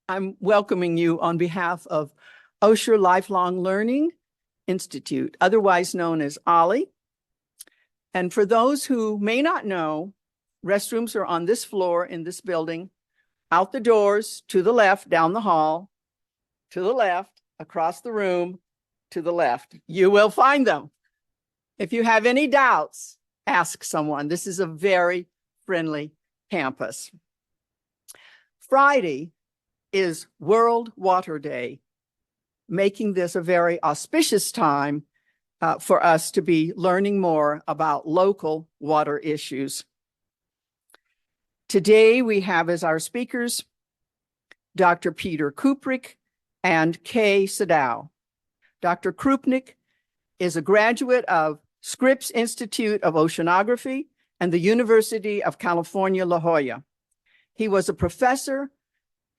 I'm welcoming you on behalf of Osher Lifelong Learning Institute, otherwise known as OLLI. And for those who may not know, restrooms are on this floor in this building, out the doors, to the left, down the hall, to the left, across the room, to the left. You will find them. If you have any doubts, ask someone. This is a very friendly campus. Friday is World Water Day, making this a very auspicious time for us to be learning more about local water issues. Today we have as our speakers Dr. Peter Kroopnick and Kay Sydow. Dr. Kroopnick is a graduate of Scripps Institute of Oceanography and the University of California, La Jolla. He was a professor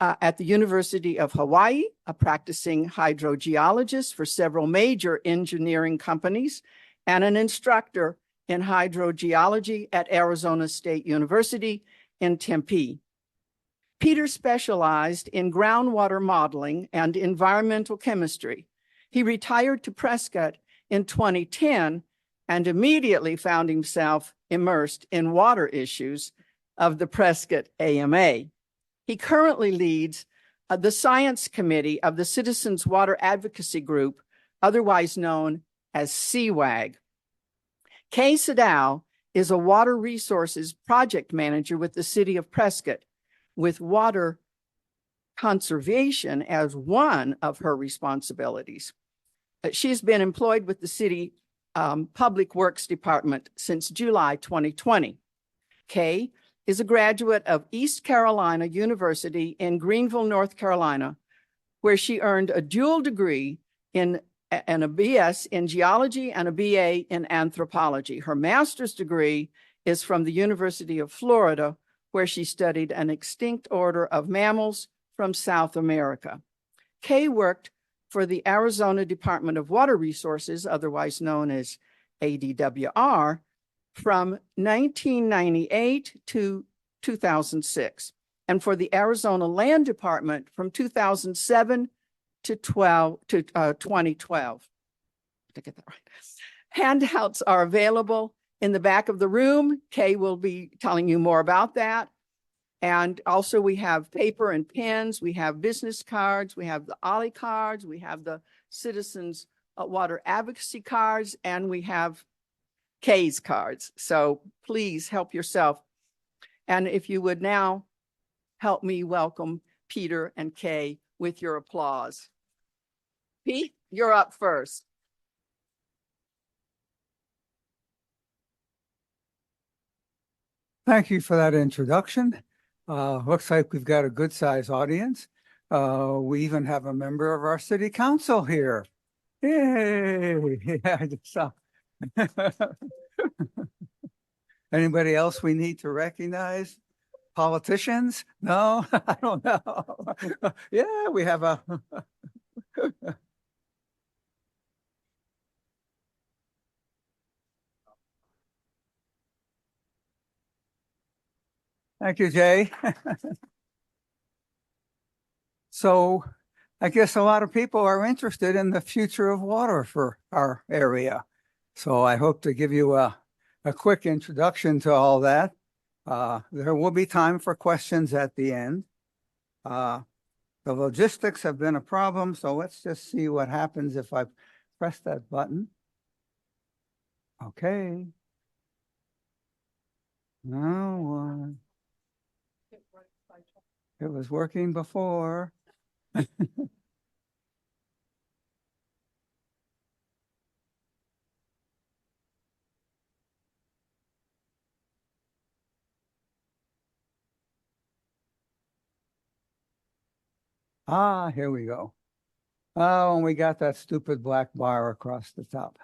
at the University of Hawaii, a practicing hydrogeologist for several major engineering companies, and an instructor in hydrogeology at Arizona State University in Tempe. Peter specialized in groundwater modeling and environmental chemistry. He retired to Prescott in 2010 and immediately found himself immersed in water issues of the Prescott AMA. He currently leads the science committee of the Citizens Water Advocacy Group, otherwise known as CWAG. Kay Sydow is a water resources project manager with the city of Prescott, with water conservation as one of her responsibilities. She's been employed with the city Public Works Department since July 2020. Kay is a graduate of East Carolina University in Greenville, North Carolina, where she earned a dual degree and a BS in geology and a BA in anthropology. Her master's degree is from the University of Florida, where she studied an extinct order of mammals from South America. Kay worked for the Arizona Department of Water Resources, otherwise known as ADWR, from 1998 to 2006, and for the Arizona Land Department from 2007 to 2012. Did I get that right? Handouts are available in the back of the room. Kay will be telling you more about that. And also we have paper and pens, we have business cards, we have the OLLI cards, we have the Citizens Water Advocacy cards, and we have Kay's cards. So please help yourself. And if you would now help me welcome Peter and Kay with your applause. Pete, you're up first. Thank you for that introduction. Looks like we've got a good sized audience. We even have a member of our city council here. Yay! Yeah, I just saw. Anybody else we need to recognize? Politicians? No, I don't know. Yeah, we have a. Thank you, Jay. So I guess a lot of people are interested in the future of water for our area. So I hope to give you a quick introduction to all that. There will be time for questions at the end. The logistics have been a problem, so let's just see what happens if I press that button. Okay. No. It was working before. Ah, here we go. Oh, and we got that stupid black bar across the top.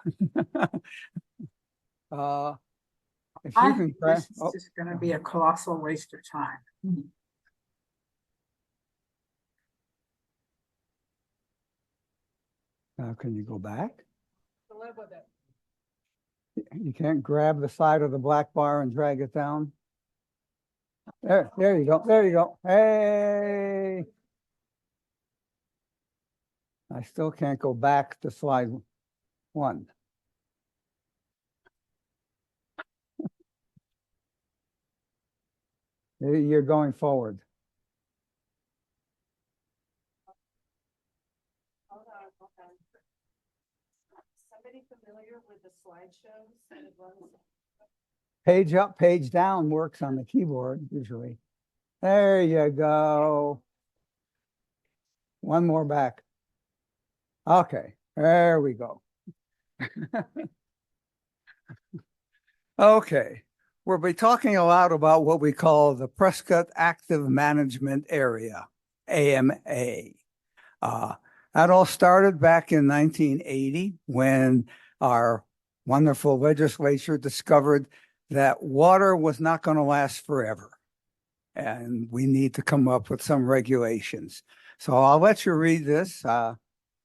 If you can press, this is going to be a colossal waste of time. Can you go back? You can't grab the side of the black bar and drag it down. There you go. There you go. Hey. I still can't go back to slide 1. You're going forward. Hold on, hold on. Somebody familiar with the slideshows? Page up, page down works on the keyboard usually. There you go. One more back. Okay, there we go. Okay, we'll be talking a lot about what we call the Prescott Active Management Area, AMA. That all started back in 1980 when our wonderful legislature discovered that water was not going to last forever. And we need to come up with some regulations. So I'll let you read this.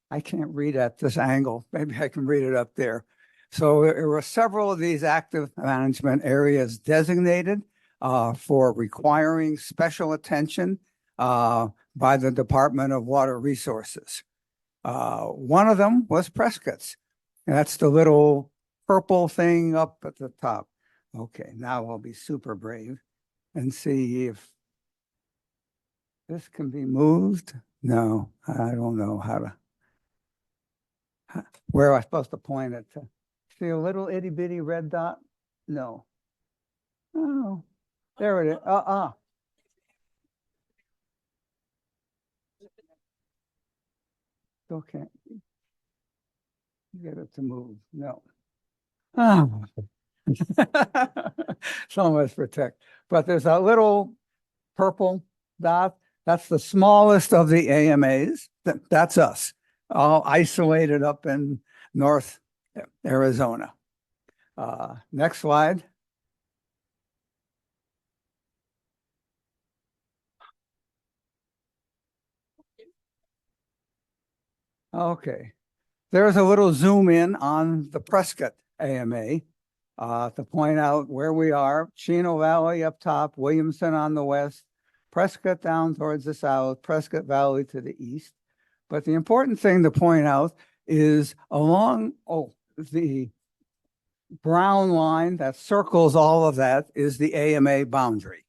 I can't read at this angle. Maybe I can read it up there. So there were several of these active management areas designated for requiring special attention by the Department of Water Resources. One of them was Prescott's. And that's the little purple thing up at the top. Okay, now I'll be super brave and see if this can be moved. No, I don't know how to. Where am I supposed to point it to? See a little itty bitty red dot? No. Oh, there it is. Still can't get it to move. No. Oh. Some of us protect. But there's a little purple dot. That's the smallest of the AMAs. That's us, all isolated up in North Arizona. Next slide. Okay. There's a little zoom in on the Prescott AMA to point out where we are. Chino Valley up top, Williamson on the west, Prescott down towards the south, Prescott Valley to the east. But the important thing to point out is along the brown line that circles all of that is the AMA boundary.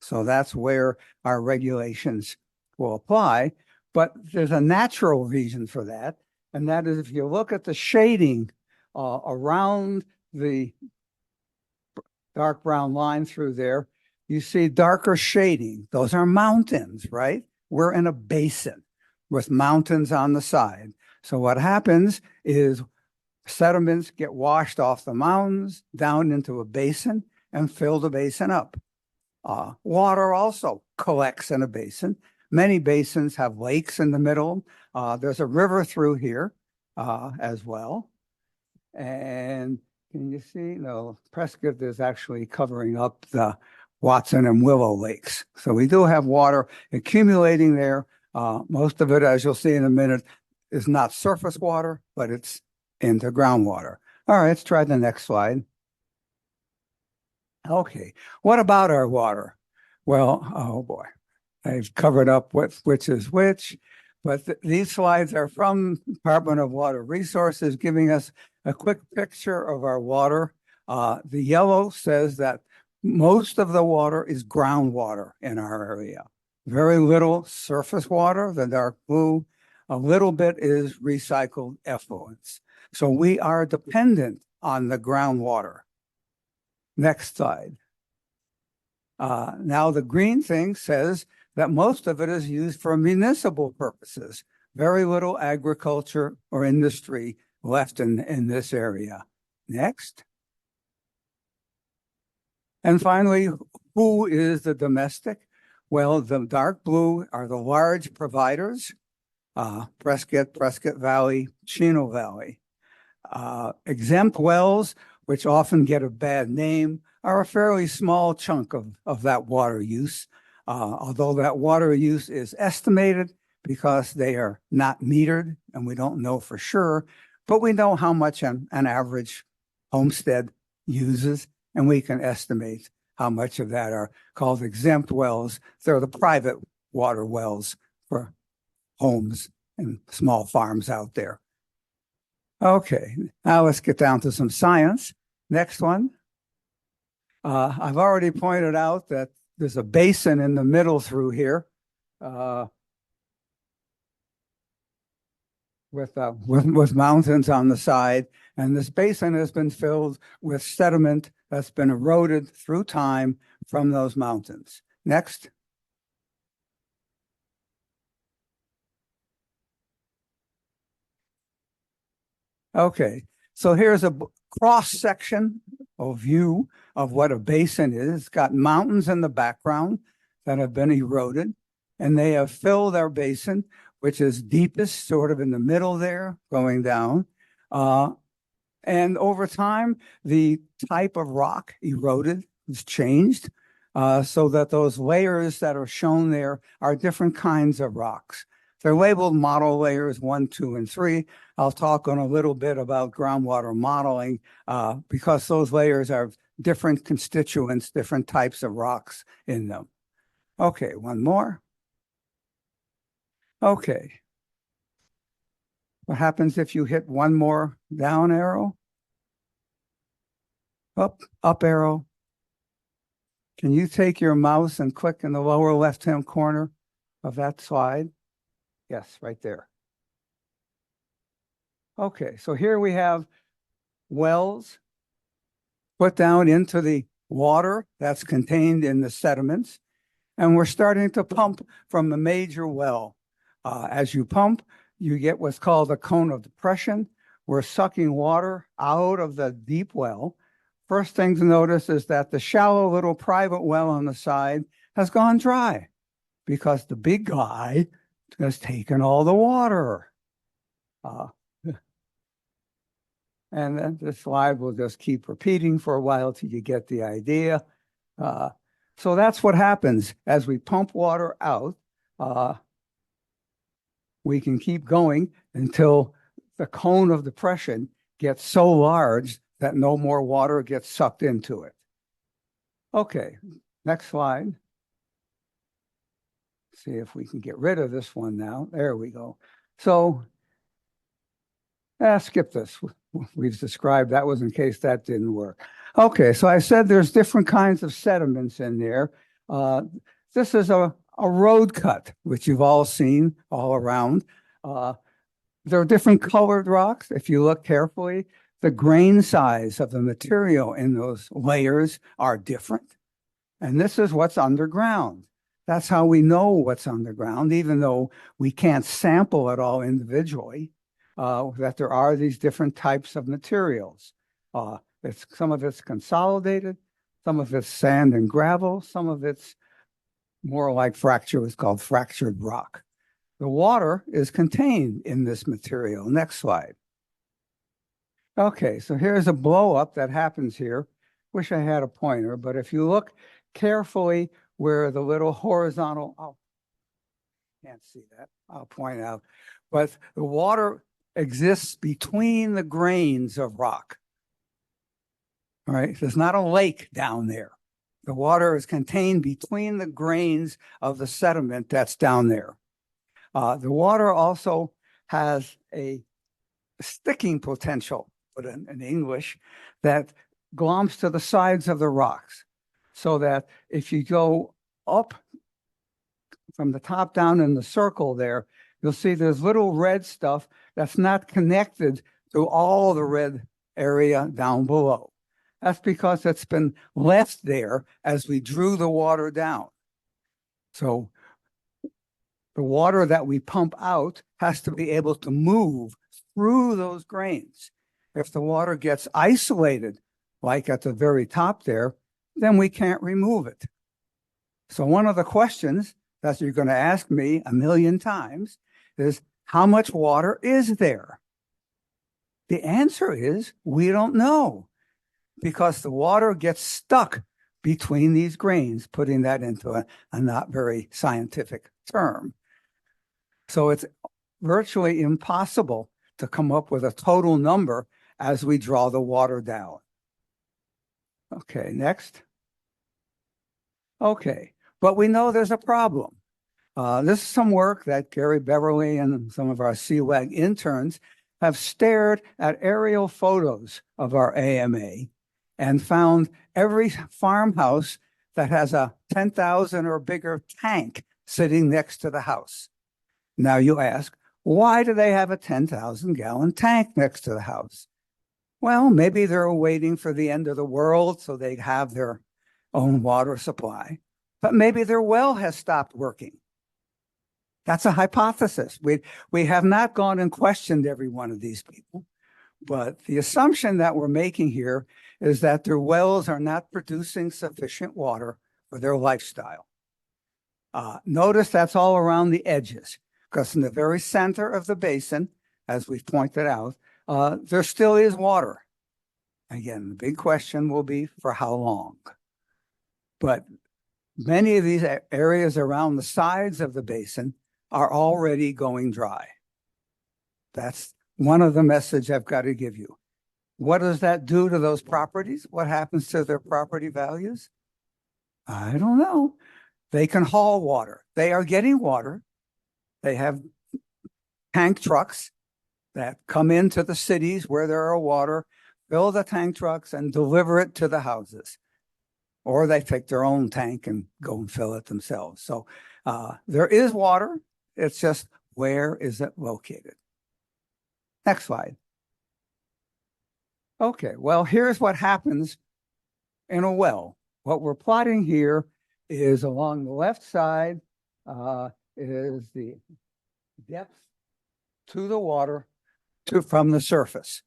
So that's where our regulations will apply. But there's a natural reason for that. And that is if you look at the shading around the dark brown line through there, you see darker shading. Those are mountains, right? We're in a basin with mountains on the side. So what happens is sediments get washed off the mountains down into a basin and fill the basin up. Water also collects in a basin. Many basins have lakes in the middle. There's a river through here as well. And can you see? No, Prescott is actually covering up the Watson and Willow lakes. So we do have water accumulating there. Most of it, as you'll see in a minute, is not surface water, but it's into groundwater. All right, let's try the next slide. Okay, what about our water? Well, oh boy, I've covered up which is which, but these slides are from Department of Water Resources giving us a quick picture of our water. The yellow says that most of the water is groundwater in our area. Very little surface water, the dark blue. A little bit is recycled effluents. So we are dependent on the groundwater. Next slide. Now the green thing says that most of it is used for municipal purposes. Very little agriculture or industry left in this area. Next. And finally, who is the domestic? Well, the dark blue are the large providers, Prescott, Prescott Valley, Chino Valley. Exempt wells, which often get a bad name, are a fairly small chunk of that water use, although that water use is estimated because they are not metered and we don't know for sure, but we know how much an average homestead uses, and we can estimate how much of that are called exempt wells. They're the private water wells for homes and small farms out there. Okay, now let's get down to some science. Next one. I've already pointed out that there's a basin in the middle through here. With mountains on the side, and this basin has been filled with sediment that's been eroded through time from those mountains. Next. Okay, so here's a cross section or view of what a basin is. It's got mountains in the background that have been eroded, and they have filled our basin, which is deepest sort of in the middle there, going down. And over time, the type of rock eroded has changed so that those layers that are shown there are different kinds of rocks. They're labeled model layers 1, 2, and 3. I'll talk on a little bit about groundwater modeling because those layers are different constituents, different types of rocks in them. Okay, one more. Okay. What happens if you hit one more down arrow? Up arrow. Can you take your mouse and click in the lower left-hand corner of that slide? Yes, right there. Okay, so here we have wells put down into the water that's contained in the sediments, and we're starting to pump from a major well. As you pump, you get what's called a cone of depression. We're sucking water out of the deep well. First thing to notice is that the shallow little private well on the side has gone dry because the big guy has taken all the water. And then this slide will just keep repeating for a while till you get the idea. So that's what happens as we pump water out. We can keep going until the cone of depression gets so large that no more water gets sucked into it. Okay, next slide. See if we can get rid of this one now. There we go. So, skip this. We've described that was in case that didn't work. Okay, so I said there's different kinds of sediments in there. This is a road cut, which you've all seen all around. There are different colored rocks. If you look carefully, the grain size of the material in those layers are different. And this is what's underground. That's how we know what's underground, even though we can't sample it all individually, that there are these different types of materials. Some of it's consolidated, some of it's sand and gravel, some of it's more like fracture, it's called fractured rock. The water is contained in this material. Next slide. Okay, so here's a blow up that happens here. Wish I had a pointer, but if you look carefully where the little horizontal, oh, can't see that, I'll point out, but the water exists between the grains of rock. All right, there's not a lake down there. The water is contained between the grains of the sediment that's down there. The water also has a sticking potential, put in English, that glomps to the sides of the rocks. So that if you go up from the top down in the circle there, you'll see there's little red stuff that's not connected to all the red area down below. That's because it's been left there as we drew the water down. So the water that we pump out has to be able to move through those grains. If the water gets isolated, like at the very top there, then we can't remove it. So one of the questions that you're going to ask me 1,000,000 times is, how much water is there? The answer is, we don't know, because the water gets stuck between these grains, putting that into a not very scientific term. So it's virtually impossible to come up with a total number as we draw the water down. Okay, next. Okay, but we know there's a problem. This is some work that Gary Beverly and some of our CWAG interns have stared at aerial photos of our AMA and found every farmhouse that has a 10,000 or bigger tank sitting next to the house. Now you ask, why do they have a 10,000 gallon tank next to the house? Well, maybe they're waiting for the end of the world so they have their own water supply, but maybe their well has stopped working. That's a hypothesis. We have not gone and questioned every one of these people, but the assumption that we're making here is that their wells are not producing sufficient water for their lifestyle. Notice that's all around the edges, because in the very center of the basin, as we've pointed out, there still is water. Again, the big question will be for how long. But many of these areas around the sides of the basin are already going dry. That's one of the messages I've got to give you. What does that do to those properties? What happens to their property values? I don't know. They can haul water. They are getting water. They have tank trucks that come into the cities where there are water, fill the tank trucks and deliver it to the houses. Or they take their own tank and go and fill it themselves. So there is water. It's just, where is it located? Next slide. Okay, well, here's what happens in a well. What we're plotting here is along the left side is the depth to the water from the surface.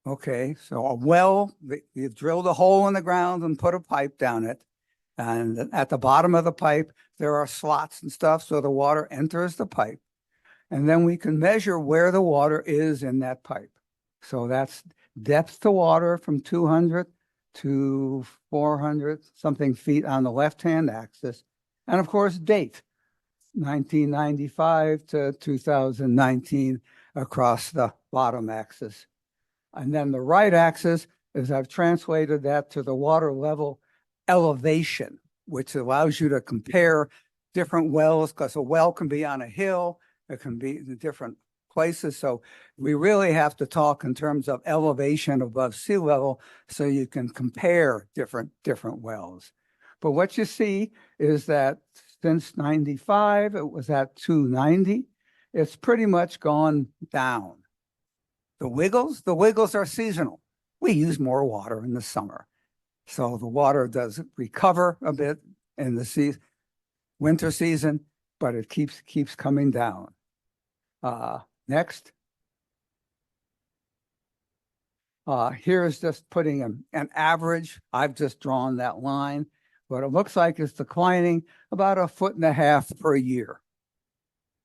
Okay, so a well, you drilled a hole in the ground and put a pipe down it. And at the bottom of the pipe, there are slots and stuff, so the water enters the pipe. And then we can measure where the water is in that pipe. So that's depth to water from 200 to 400 something feet on the left-hand axis. And of course, date, 1995 to 2019 across the bottom axis. And then the right axis is I've translated that to the water level elevation, which allows you to compare different wells, because a well can be on a hill, it can be in different places. So we really have to talk in terms of elevation above sea level so you can compare different wells. But what you see is that since 95, it was at 290. It's pretty much gone down. The wiggles are seasonal. We use more water in the summer. So the water does recover a bit in the winter season, but it keeps coming down. Next. Here's just putting an average. I've just drawn that line, but it looks like it's declining about 1.5 feet per year.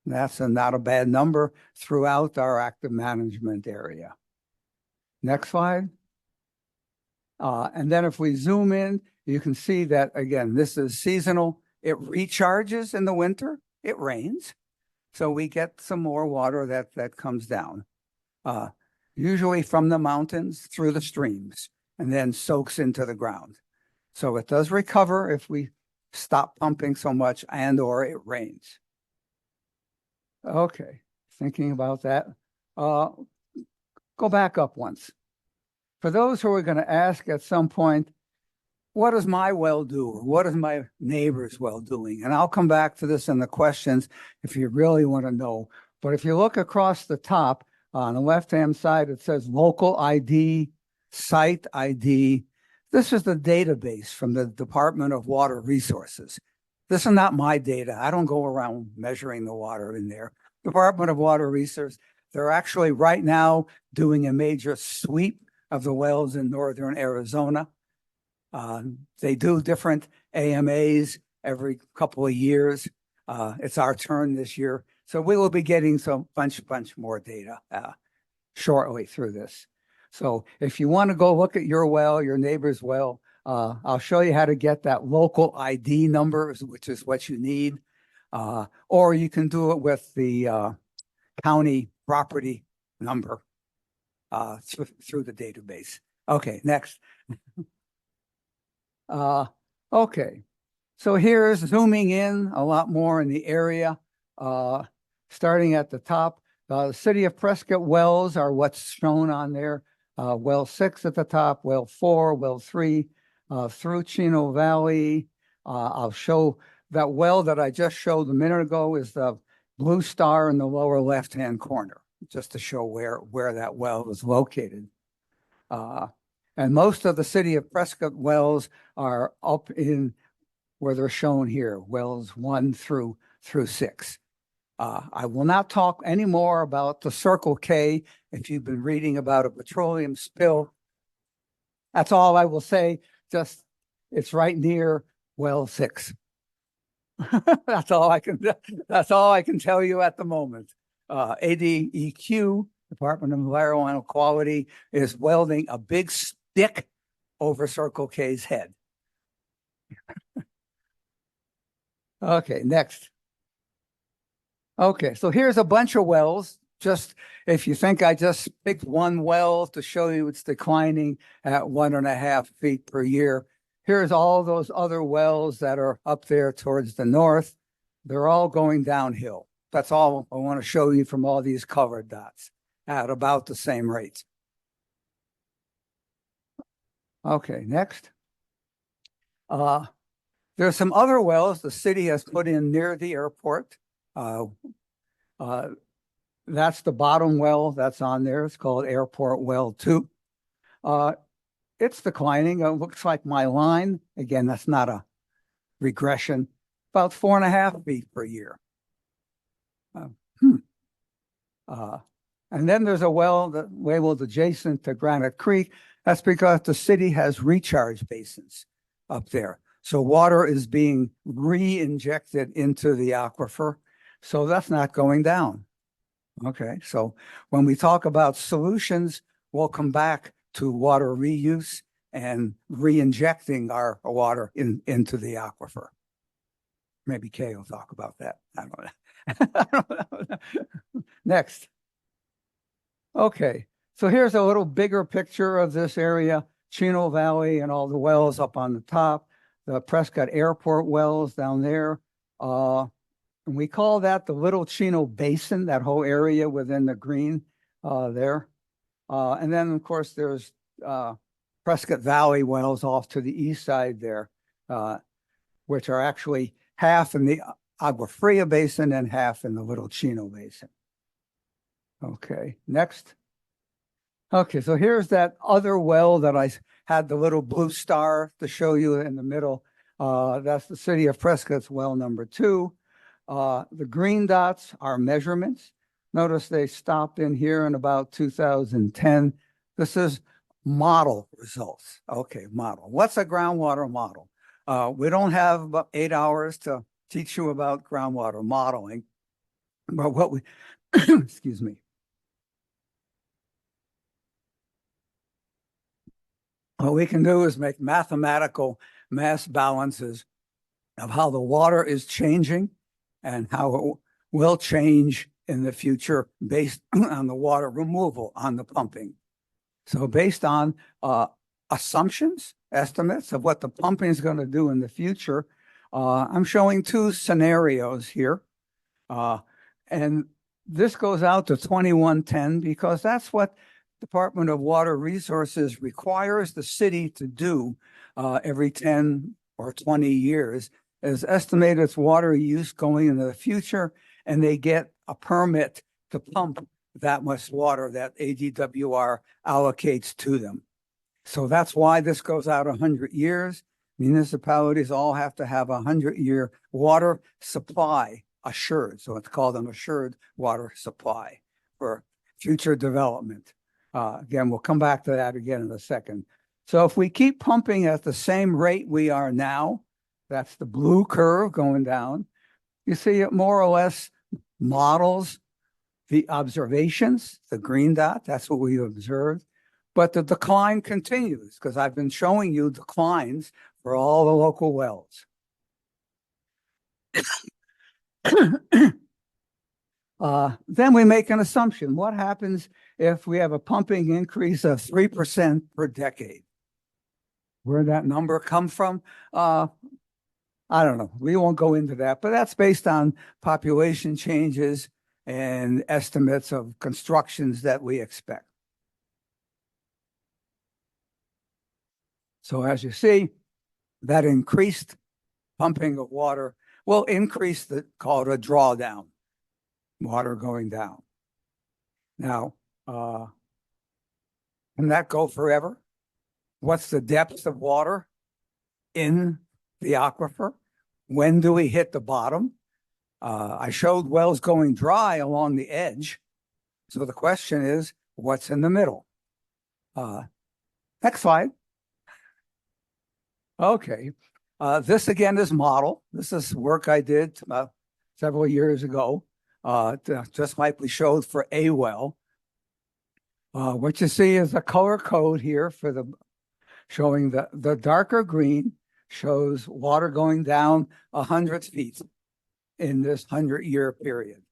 That's not a bad number throughout our active management area. Next slide. And then if we zoom in, you can see that, again, this is seasonal. It recharges in the winter. It rains. So we get some more water that comes down, usually from the mountains through the streams and then soaks into the ground. So it does recover if we stop pumping so much and or it rains. Okay, thinking about that. Go back up once. For those who are going to ask at some point, what does my well do? Or what is my neighbor's well doing? And I'll come back to this in the questions if you really want to know. But if you look across the top, on the left-hand side, it says local ID, site ID. This is the database from the Department of Water Resources. This is not my data. I don't go around measuring the water in there. Department of Water Resources, they're actually right now doing a major sweep of the wells in northern Arizona. They do different AMAs every couple of years. It's our turn this year. So we will be getting some bunch more data shortly through this. So if you want to go look at your well, your neighbor's well, I'll show you how to get that local ID number, which is what you need. Or you can do it with the county property number through the database. Okay, next. Okay, So here's zooming in a lot more in the area, starting at the top. The city of Prescott wells are what's shown on there. Well 6 at the top, well 4, well 3, through Chino Valley. I'll show that well that I just showed a minute ago is the blue star in the lower left-hand corner, just to show where that well is located. And most of the city of Prescott wells are up in where they're shown here, wells 1 through 6. I will not talk anymore about the Circle K. If you've been reading about a petroleum spill, that's all I will say. Just it's right near well 6. That's all I can tell you at the moment. ADEQ, Department of Environmental Quality, is welding a big stick over Circle K's head. Okay, next. Okay, so here's a bunch of wells. Just if you think I just picked one well to show you it's declining at 1.5 feet per year, here's all those other wells that are up there towards the north. They're all going downhill. That's all I want to show you from all these colored dots at about the same rate. Okay, next. There's some other wells the city has put in near the airport. That's the bottom well that's on there. It's called Airport Well 2. It's declining. It looks like my line. Again, that's not a regression. About 4.5 feet per year. And then there's a well that labeled adjacent to Granite Creek. That's because the city has recharge basins up there. So water is being re-injected into the aquifer. So that's not going down. Okay, so when we talk about solutions, we'll come back to water reuse and re-injecting our water into the aquifer. Maybe Kay will talk about that. I don't know. Next. Okay, so here's a little bigger picture of this area, Chino Valley and all the wells up on the top, the Prescott Airport wells down there. And we call that the Little Chino Basin, that whole area within the green there. And then, of course, there's Prescott Valley wells off to the east side there, which are actually half in the Agua Fria Basin and half in the Little Chino Basin. Okay, next. Okay, so here's that other well that I had the little blue star to show you in the middle. That's the city of Prescott's well number 2. The green dots are measurements. Notice they stopped in here in about 2010. This is model results. Okay, model. What's a groundwater model? We don't have about 8 hours to teach you about groundwater modeling, but what we, excuse me. What we can do is make mathematical mass balances of how the water is changing and how it will change in the future based on the water removal, on the pumping. So based on assumptions, estimates of what the pumping is going to do in the future, I'm showing 2 scenarios here. And this goes out to 2110 because that's what Department of Water Resources requires the city to do every 10 or 20 years, is estimate its water use going into the future, and they get a permit to pump that much water that ADWR allocates to them. So that's why this goes out 100 years. Municipalities all have to have a 100-year water supply assured. So it's called an assured water supply for future development. Again, we'll come back to that again in a second. So if we keep pumping at the same rate we are now, that's the blue curve going down, you see it more or less models the observations, the green dot, that's what we observed. But the decline continues because I've been showing you declines for all the local wells. Then we make an assumption. What happens if we have a pumping increase of 3% per decade? Where'd that number come from? I don't know. We won't go into that, but that's based on population changes and estimates of constructions that we expect. So as you see, that increased pumping of water will increase the, call it a drawdown, water going down. Now, can that go forever? What's the depth of water in the aquifer? When do we hit the bottom? I showed wells going dry along the edge. So the question is, what's in the middle? Next slide. Okay. This again is model. This is work I did several years ago, just like we showed for a well. What you see is a color code here for the showing the darker green shows water going down 100 feet in this 100-year period.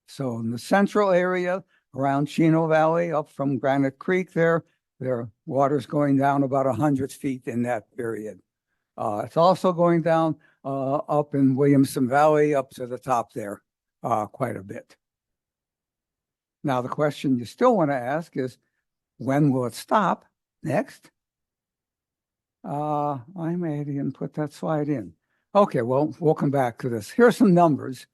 So in the central area around Chino Valley, up from Granite Creek there water's going down about 100 feet in that period. It's also going down up in Williamson Valley up to the top there quite a bit. Now, the question you still want to ask is, when will it stop? Next. I may even put that slide in. Okay, well, we'll come back to this. Here's some numbers.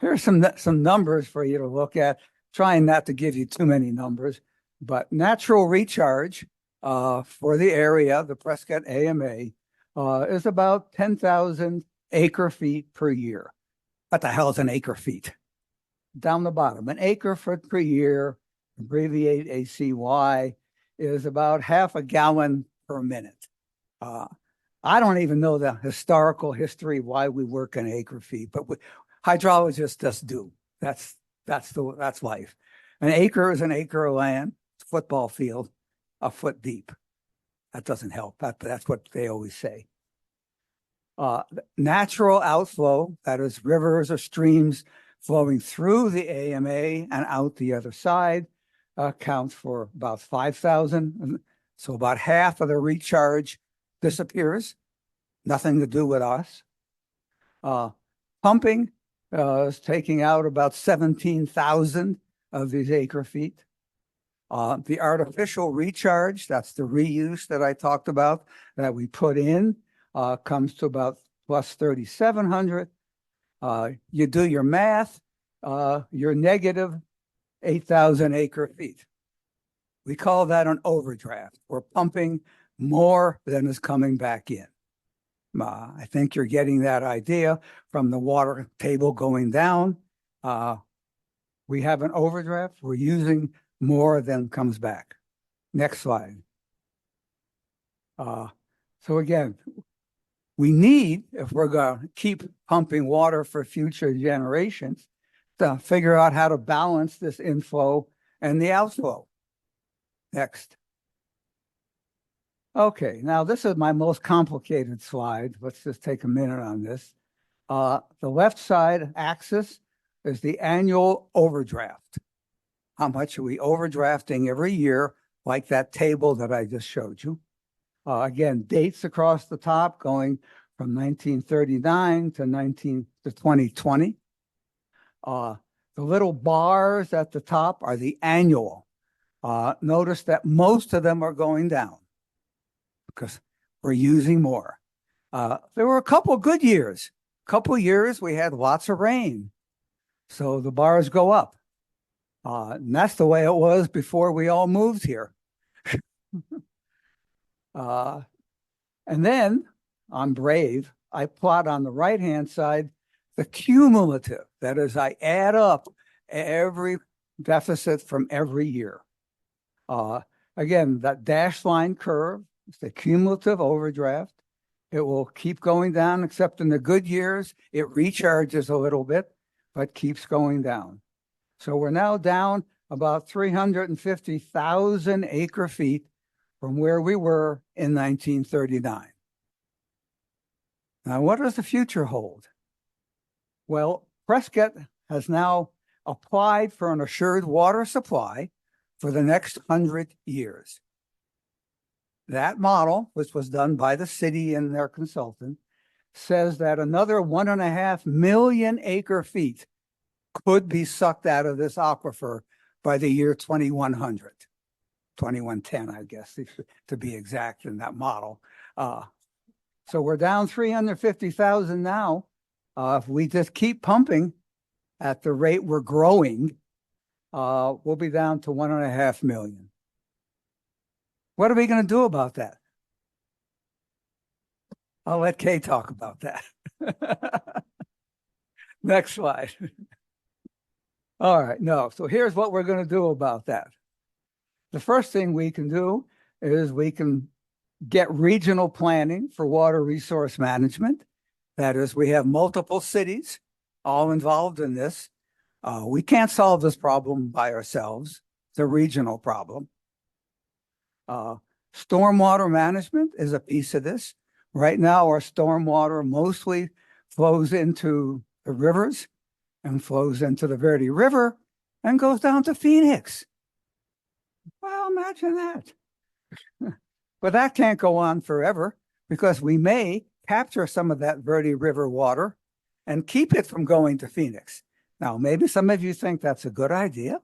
Here's some numbers for you to look at, trying not to give you too many numbers, but natural recharge for the area, the Prescott AMA, is about 10,000 acre feet per year. What the hell is an acre feet? Down the bottom, an acre foot per year, abbreviate ACY, is about half a gallon per minute. I don't even know the historical history why we work in acre feet, but hydrologists just do. That's life. An acre is an acre of land, football field, a foot deep. That doesn't help. That's what they always say. Natural outflow, that is rivers or streams flowing through the AMA and out the other side, accounts for about 5,000. So about half of the recharge disappears. Nothing to do with us. Pumping is taking out about 17,000 of these acre feet. The artificial recharge, that's the reuse that I talked about, that we put in, comes to about plus 3,700. You do your math, you're negative 8,000 acre feet. We call that an overdraft. We're pumping more than is coming back in. I think you're getting that idea from the water table going down. We have an overdraft. We're using more than comes back. Next slide. So again, we need, if we're going to keep pumping water for future generations, to figure out how to balance this inflow and the outflow. Next. Okay, now this is my most complicated slide. Let's just take a minute on this. The left side axis is the annual overdraft. How much are we overdrafting every year, like that table that I just showed you? Again, dates across the top going from 1939 to 2020. The little bars at the top are the annual. Notice that most of them are going down because we're using more. There were a couple of good years. A couple of years we had lots of rain, so the bars go up. And that's the way it was before we all moved here. And then, I'm brave, I plot on the right-hand side the cumulative. That is, I add up every deficit from every year. Again, that dashed line curve is the cumulative overdraft. It will keep going down, except in the good years, it recharges a little bit, but keeps going down. So we're now down about 350,000 acre feet from where we were in 1939. Now, what does the future hold? Well, Prescott has now applied for an assured water supply for the next 100 years. That model, which was done by the city and their consultant, says that another 1.5 million acre feet could be sucked out of this aquifer by the year 2100, 2110, I guess, to be exact in that model. So we're down 350,000 now. If we just keep pumping at the rate we're growing, we'll be down to 1.5 million. What are we going to do about that? I'll let Kay talk about that. Next slide. All right, no. So here's what we're going to do about that. The first thing we can do is we can get regional planning for water resource management. That is, we have multiple cities all involved in this. We can't solve this problem by ourselves. It's a regional problem. Stormwater management is a piece of this. Right now, our stormwater mostly flows into the rivers and flows into the Verde River and goes down to Phoenix. Well, imagine that. But that can't go on forever because we may capture some of that Verde River water and keep it from going to Phoenix. Now, maybe some of you think that's a good idea,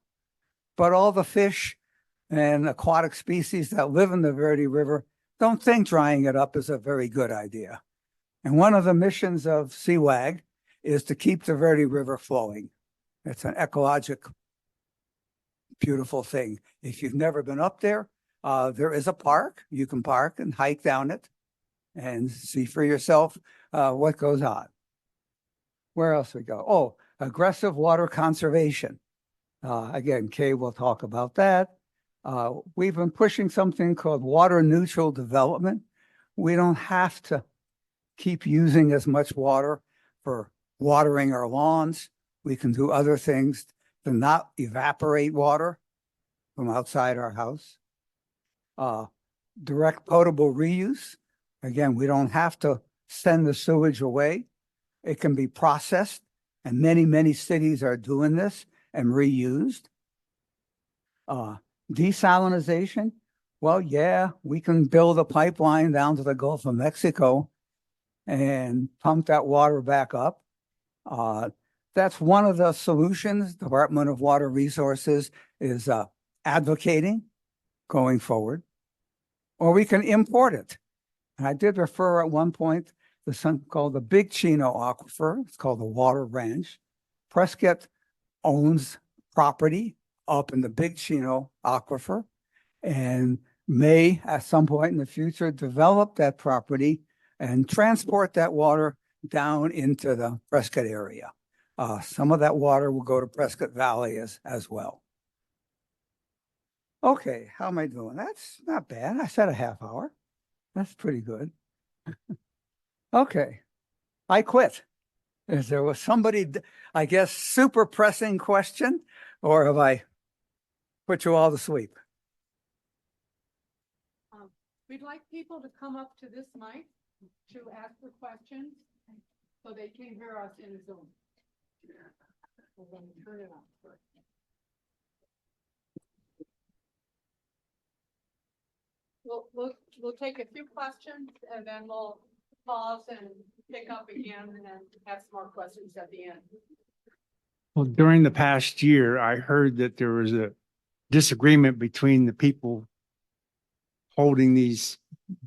but all the fish and aquatic species that live in the Verde River don't think drying it up is a very good idea. And one of the missions of CWAG is to keep the Verde River flowing. It's an ecologic, beautiful thing. If you've never been up there, there is a park. You can park and hike down it and see for yourself what goes on. Where else we go? Oh, aggressive water conservation. Again, Kay will talk about that. We've been pushing something called water neutral development. We don't have to keep using as much water for watering our lawns. We can do other things to not evaporate water from outside our house. Direct potable reuse. Again, we don't have to send the sewage away. It can be processed, and many, many cities are doing this and reused. Desalinization. Well, yeah, we can build a pipeline down to the Gulf of Mexico and pump that water back up. That's one of the solutions Department of Water Resources is advocating going forward. Or we can import it. And I did refer at one point to something called the Big Chino Aquifer. It's called the Water Ranch. Prescott owns property up in the Big Chino Aquifer and may at some point in the future develop that property and transport that water down into the Prescott area. Some of that water will go to Prescott Valley as well. Okay, how am I doing? That's not bad. I said a half hour. That's pretty good. Okay, I quit. If there was somebody, I guess, super pressing question, or have I put you all to sleep? We'd like people to come up to this mic to ask their questions so they can hear us in Zoom. We're going to turn it on first. We'll take a few questions and then we'll pause and pick up again and ask more questions at the end. Well, during the past year, I heard that there was a disagreement between the people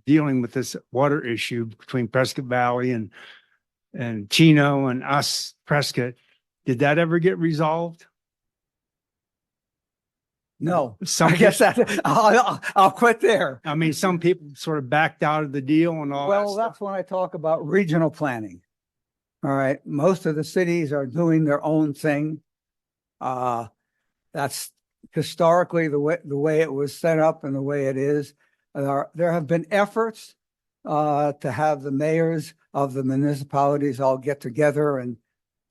dealing with this water issue between Prescott Valley and Chino and us, Prescott. Did that ever get resolved? No, Some I guess that I'll quit there. I mean, some people sort of backed out of the deal and all that Well, stuff. that's when I talk about regional planning. All right, most of the cities are doing their own thing. That's historically the way it was set up and the way it is. There have been efforts to have the mayors of the municipalities all get together and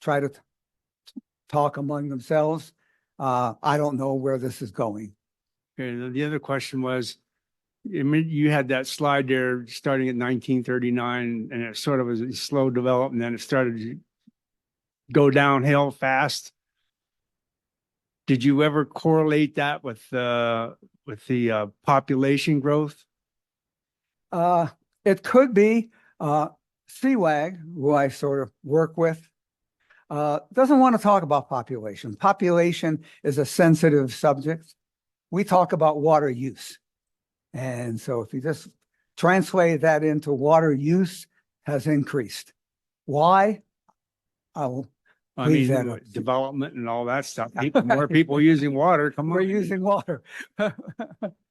try to talk among themselves. I don't know where this is going. Okay, the other question was, you had that slide there starting at 1939, and it sort of was a slow development, and then it started to go downhill fast. Did you ever correlate that with the population growth? It could be. CWAG, who I sort of work with, doesn't want to talk about population. Population is a sensitive subject. We talk about water use. And so if you just translate that into water use has increased. Why? I'll I leave mean, that up. development and all that stuff. More people using water, come on. We're using water.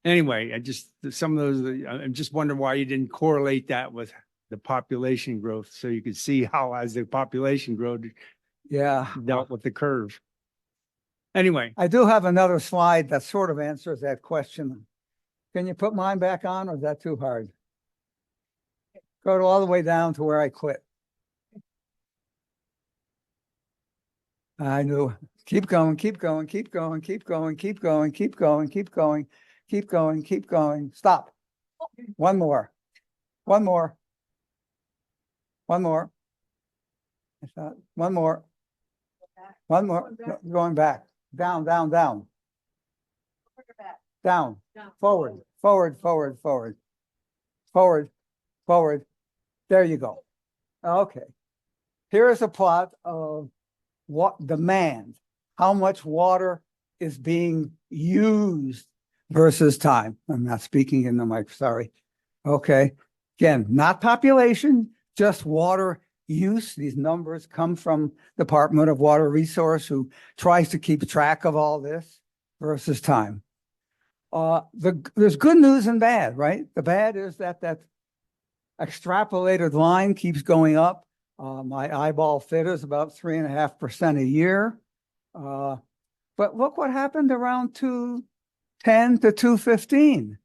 Anyway, some of those, I'm just wondering why you didn't correlate that with the population growth, so you could see how as the population growth Yeah. dealt with the curve. Anyway, I do have another slide that sort of answers that question. Can you put mine back on, or is that too hard? Go all the way down to where I quit. I knew. Keep going, keep going, keep going, keep going, keep going, keep going, keep going, keep going, keep going. Stop. One more. One more. One more. I thought, one more. One more. No, going back. Down, down, down. Down. Forward, forward, forward, forward. Forward, forward. There you go. Okay. Here is a plot of what demand, how much water is being used versus time. I'm not speaking in the mic, sorry. Okay. Again, not population, just water use. These numbers come from Department of Water Resource, who tries to keep track of all this versus time. There's good news and bad, right? The bad is that extrapolated line keeps going up. My eyeball fit is about 3.5% a year. But look what happened around 210 to 215.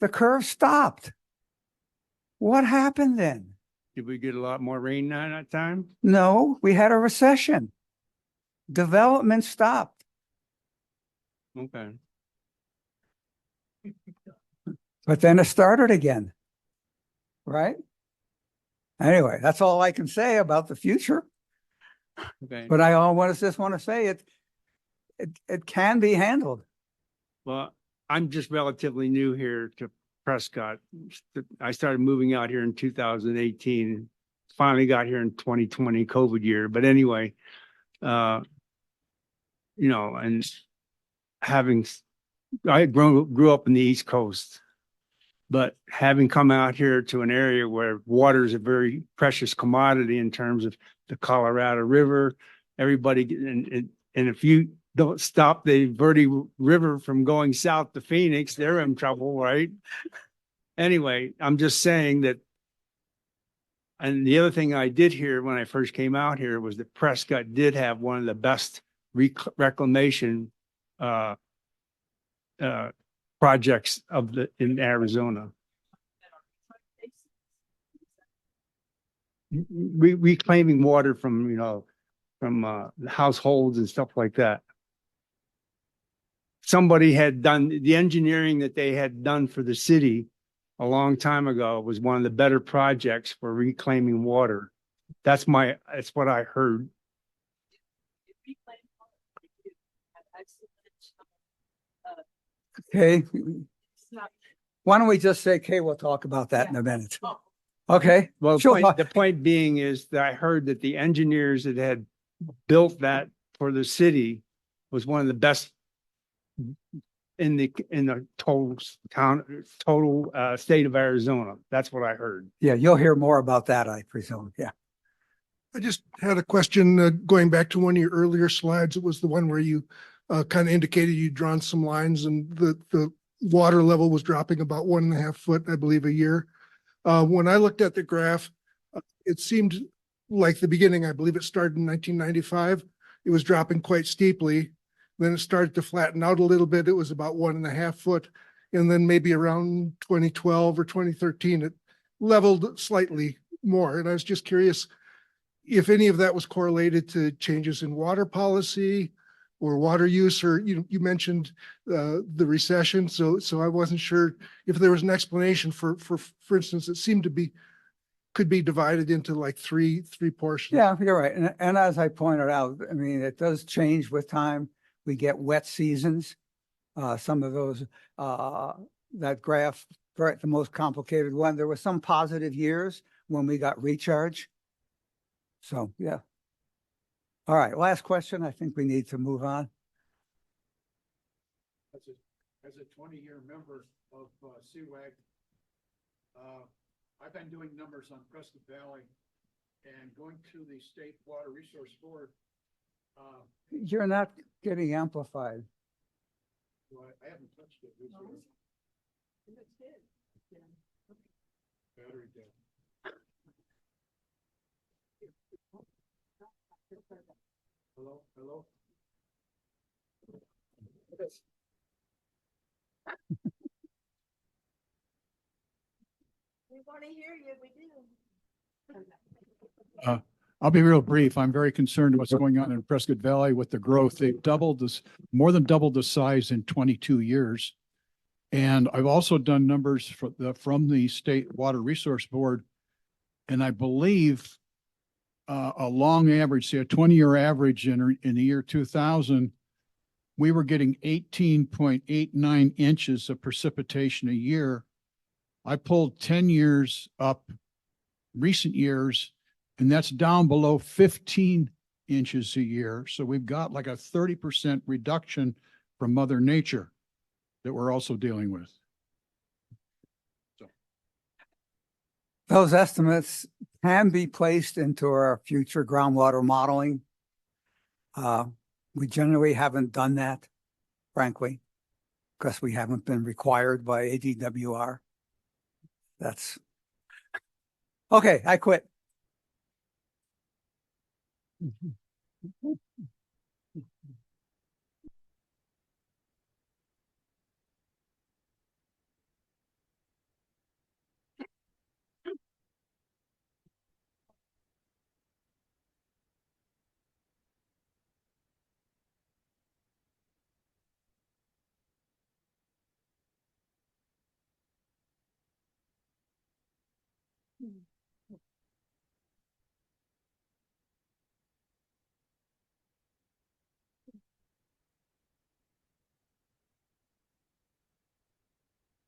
The curve stopped. What happened then? did we get a lot more rain at that time? No, we had a recession. Development stopped. Okay. But then it started again. Right? Anyway, that's all I can say about the future. Okay. But just want to say it can be handled. Well, I'm just relatively new here to Prescott. I started moving out here in 2018. Finally got here in 2020 COVID year. But anyway, and I grew up in the East Coast, but having come out here to an area where water is a very precious commodity in terms of the Colorado River, everybody, and if you don't stop the Verde River from going south to Phoenix, they're in trouble, right? Anyway, I'm just saying that. And the other thing I did hear when I first came out here was that Prescott did have one of the best reclamation projects in Arizona. Reclaiming water from households and stuff like that. Somebody had done the engineering that they had done for the city a long time ago was one of the better projects for reclaiming water. That's what I heard. Okay. Why don't we just say, Kay, we'll talk about that in a minute. Okay. Well, Sure. the point being is that I heard that the engineers that had built that for the city was one of the best in the total state of Arizona. That's what I heard. Yeah, you'll hear more about that, I presume. Yeah. I just had a question going back to one of your earlier slides. It was the one where you kind of indicated you'd drawn some lines and the water level was dropping about 1.5 foot, I believe, a year. When I looked at the graph, it seemed like the beginning, I believe it started in 1995. It was dropping quite steeply. Then it started to flatten out a little bit. It was about 1.5 foot. And then maybe around 2012 or 2013, it leveled slightly more. And I was just curious if any of that was correlated to changes in water policy or water use, or you mentioned the recession. So I wasn't sure if there was an explanation for instance, it seemed to could be divided into like three portions. Yeah, you're right. And as I pointed out, I mean, it does change with time. We get wet seasons. Some of those, that graph, the most complicated one, there were some positive years when we got recharge. So, yeah. All right, last question. I think we need to move on. As a 20-year member of CWAG, I've been doing numbers on Prescott Valley and going to the State Water Resource Board. You're not getting amplified. I haven't touched it. Battery dead. Hello, hello. We want to hear you, we do. I'll be real brief. I'm very concerned what's going on in Prescott Valley with the growth. They've doubled this, more than doubled the size in 22 years. And I've also done numbers from the State Water Resource Board. And I believe a long average, say a 20-year average in the year 2000, we were getting 18.89 inches of precipitation a year. I pulled 10 years up, recent years, and that's down below 15 inches a year. So we've got like a 30% reduction from Mother Nature that we're also dealing with. Those estimates can be placed into our future groundwater modeling. We generally haven't done that, frankly, because we haven't been required by ADWR. That's okay. I quit.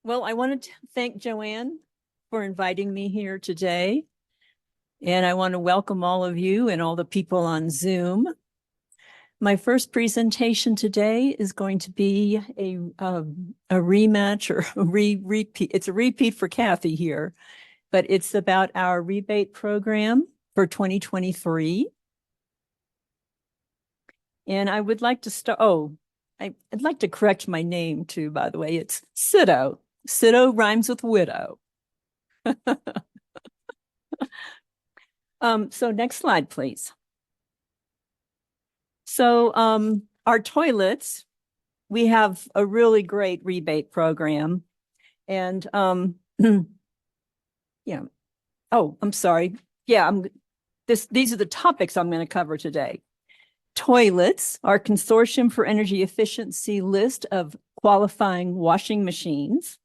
Well, I wanted to thank Joanne for inviting me here today. And I want to welcome all of you and all the people on Zoom. My first presentation today is going to be a rematch or a repeat. It's a repeat for Kathy here, but it's about our rebate program for 2023. And I would like to start, I'd like to correct my name too, by the way. It's Sydow. Sydow rhymes with widow. So next slide, please. So our toilets, we have a really great rebate program. And yeah. Oh, I'm sorry. Yeah, these are the topics I'm going to cover today. Toilets, our Consortium for Energy Efficiency list of qualifying washing machines,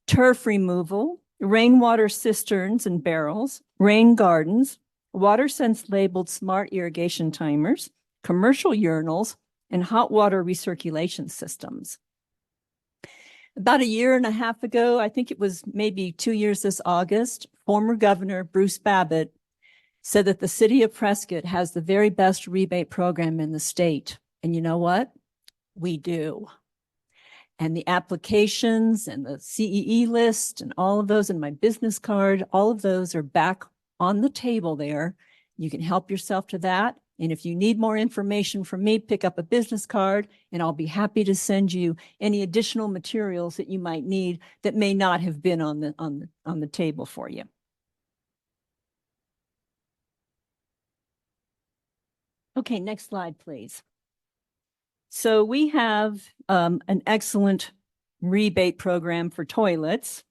turf removal, rainwater cisterns and barrels, rain gardens, WaterSense labeled smart irrigation timers, commercial urinals, and hot water recirculation systems. About a year and a half ago, I think it was maybe 2 years this August, former Governor Bruce Babbitt said that the city of Prescott has the very best rebate program in the state. And you know what? We do. And the applications and the CEE list and all of those and my business card, all of those are back on the table there. You can help yourself to that. And if you need more information from me, pick up a business card and I'll be happy to send you any additional materials that you might need that may not have been on the table for you. Okay, next slide, please. So we have an excellent rebate program for toilets.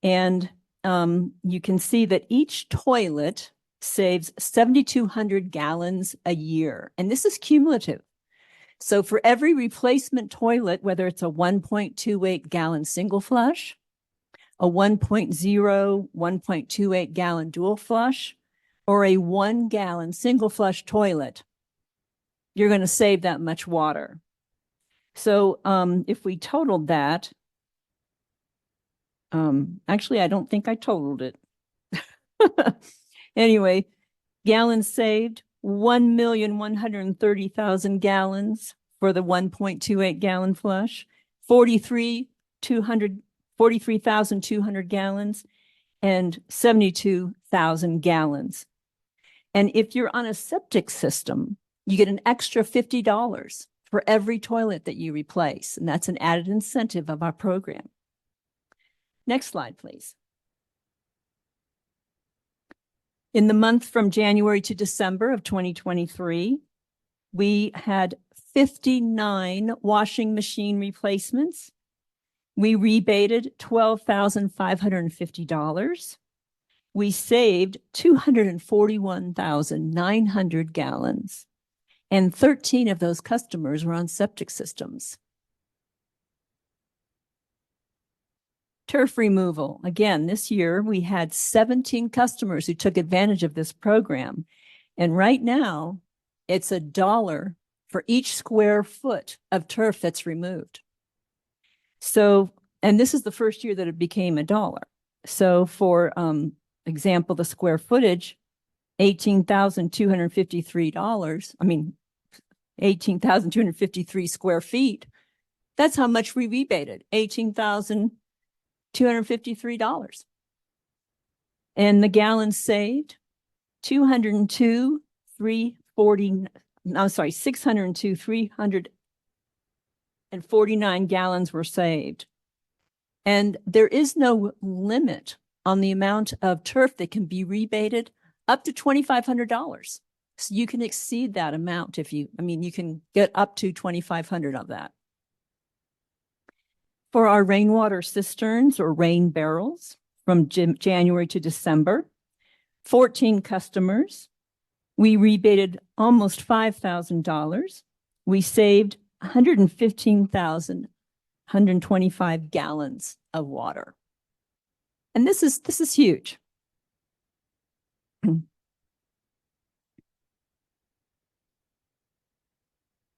And you can see that each toilet saves 7,200 gallons a year. And this is cumulative. So for every replacement toilet, whether it's a 1.28 gallon single flush, a 1.28 gallon dual flush, or a 1 gallon single flush toilet, you're going to save that much water. So if we totaled that, actually, I don't think I totaled it. Anyway, gallons saved, 1,130,000 gallons for the 1.28 gallon flush, 43,200 gallons, and 72,000 gallons. And if you're on a septic system, you get an extra $50 for every toilet that you replace. And that's an added incentive of our program. Next slide, please. In the month from January to December of 2023, we had 59 washing machine replacements. We rebated $12,550. We saved 241,900 gallons. And 13 of those customers were on septic systems. Turf removal. Again, this year we had 17 customers who took advantage of this program. And right now, it's $1 for each square foot of turf that's removed. So, and this is the first year that it became $1. So for example, the square footage, $18,253 square feet. That's how much we rebated, $18,253. And the gallons saved, 602,349 gallons were saved. And there is no limit on the amount of turf that can be rebated, up to $2,500. So you can exceed that amount if you can get up to $2,500 of that. For our rainwater cisterns or rain barrels from January to December, 14 customers. We rebated almost $5,000. We saved 115,125 gallons of water. And this is huge.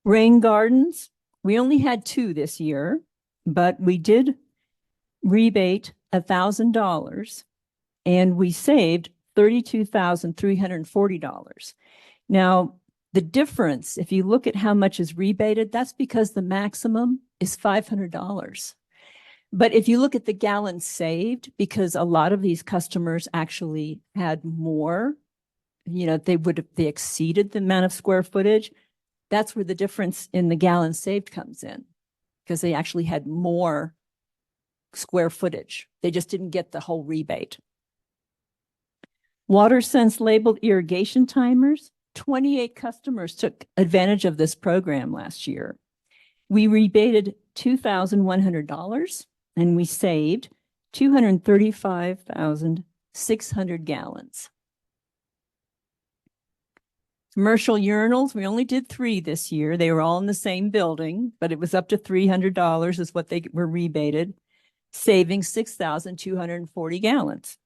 Rain gardens, we only had 2 this year, but we did rebate $1,000 and we saved $32,340. Now, the difference, if you look at how much is rebated, that's because the maximum is $500. But if you look at the gallons saved, because a lot of these customers actually had more, they exceeded the amount of square footage. That's where the difference in the gallons saved comes in, because they actually had more square footage. They just didn't get the whole rebate. WaterSense labeled irrigation timers, 28 customers took advantage of this program last year. We rebated $2,100 and we saved 235,600 gallons. Commercial urinals, we only did 3 this year. They were all in the same building, but it was up to $300 is what they were rebated, saving 6,240 gallons.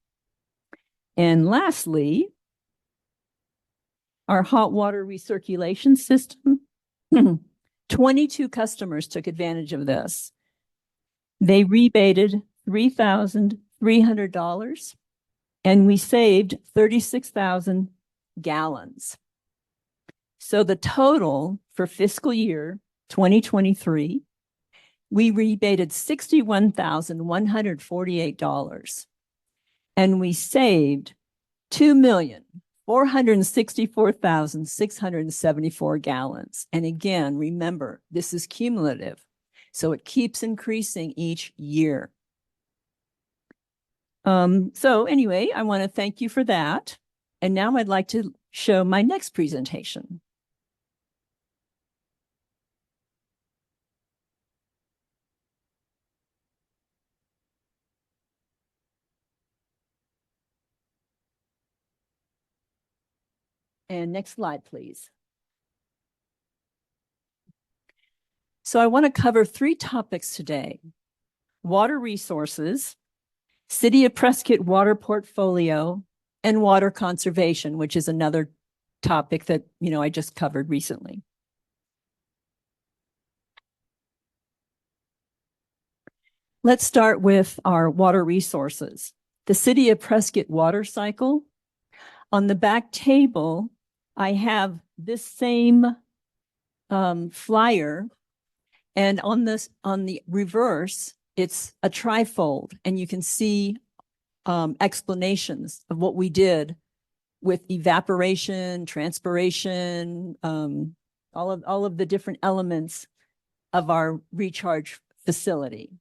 And lastly, our hot water recirculation system, 22 customers took advantage of this. They rebated $3,300 and we saved 36,000 gallons. So the total for fiscal year 2023, we rebated $61,148 and we saved 2,464,674 gallons. And again, remember, this is cumulative, so it keeps increasing each year. So anyway, I want to thank you for that. And now I'd like to show my next presentation. And next slide, please. So I want to cover 3 topics today: water resources, City of Prescott water portfolio, and water conservation, which is another topic that, I just covered recently. Let's start with our water resources. The City of Prescott water cycle On the back table, I have this same flyer, and on the reverse, it's a trifold, and you can see explanations of what we did with evaporation, transpiration, all of the different elements of our recharge facility.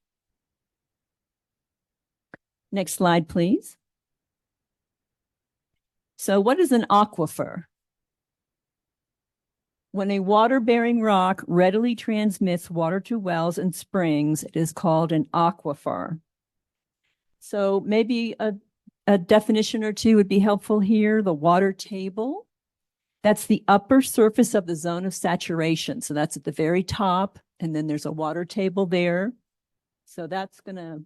Next slide, please. So what is an aquifer? When a water-bearing rock readily transmits water to wells and springs, it is called an aquifer. So maybe a definition or two would be helpful here. The water table, that's the upper surface of the zone of saturation. So that's at the very top, and then there's a water table there. So that's gonna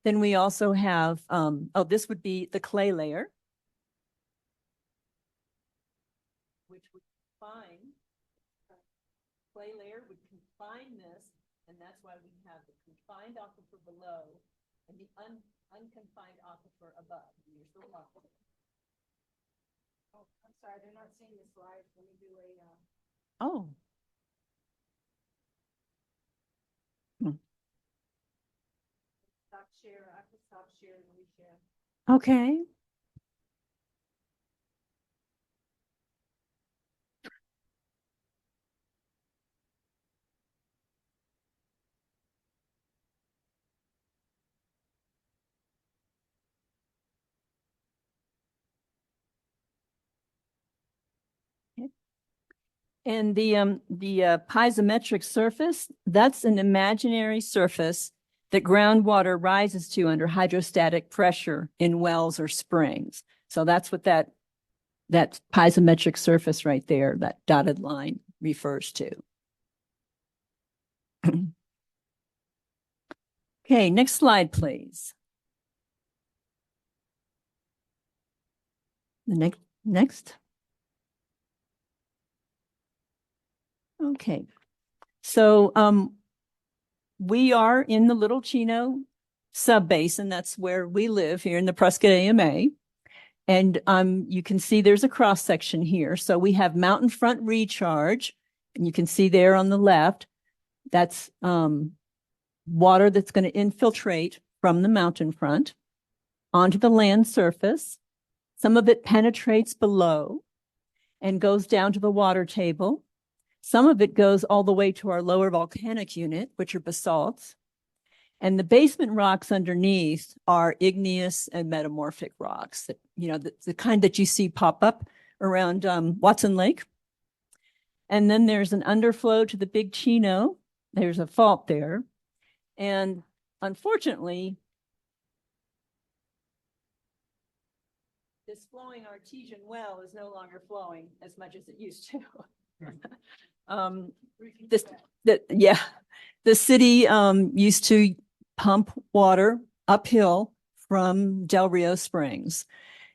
Then we also have, this would be the clay layer, which would confine, clay layer would confine this, and that's why we have the confined aquifer below and the unconfined aquifer above. Oh, I'm sorry, they're not seeing the slides. Let me do a, Oh. stop share. I have to stop share and reshare. Okay. And the piezometric surface, that's an imaginary surface that groundwater rises to under hydrostatic pressure in wells or springs. So that's what that piezometric surface right there, that dotted line refers to. Okay, next slide, please. The next. Okay, so we are in the Little Chino subbasin. That's where we live here in the Prescott AMA. And you can see there's a cross section here. So we have mountain front recharge, and you can see there on the left, that's water that's going to infiltrate from the mountain front onto the land surface. Some of it penetrates below and goes down to the water table. Some of it goes all the way to our lower volcanic unit, which are basalts. And the basement rocks underneath are igneous and metamorphic rocks that, the kind that you see pop up around Watson Lake. And then there's an underflow to the Big Chino. There's a fault there. And unfortunately, this flowing artesian well is no longer flowing as much as it used to. The city used to pump water uphill from Del Rio Springs,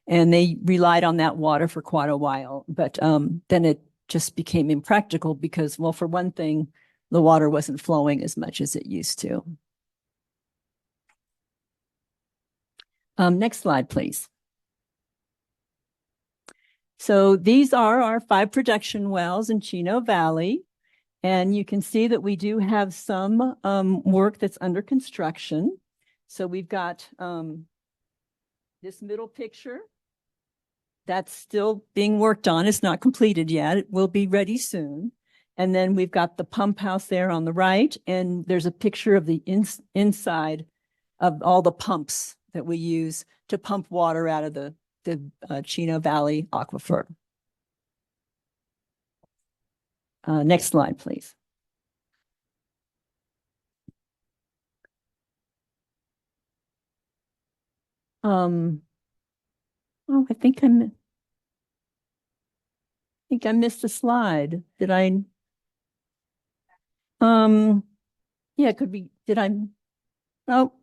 and they relied on that water for quite a while. But then it just became impractical because, well, for one thing, the water wasn't flowing as much as it used to. Next slide, please. So these are our 5 production wells in Chino Valley. And you can see that we do have some work that's under construction. So we've got this middle picture that's still being worked on. It's not completed yet. It will be ready soon. And then we've got the pump house there on the right. And there's a picture of the inside of all the pumps that we use to pump water out of the Chino Valley aquifer. Next slide, please. Oh, I think I missed a slide. Did I? Yeah, it could be. Did I? Oh,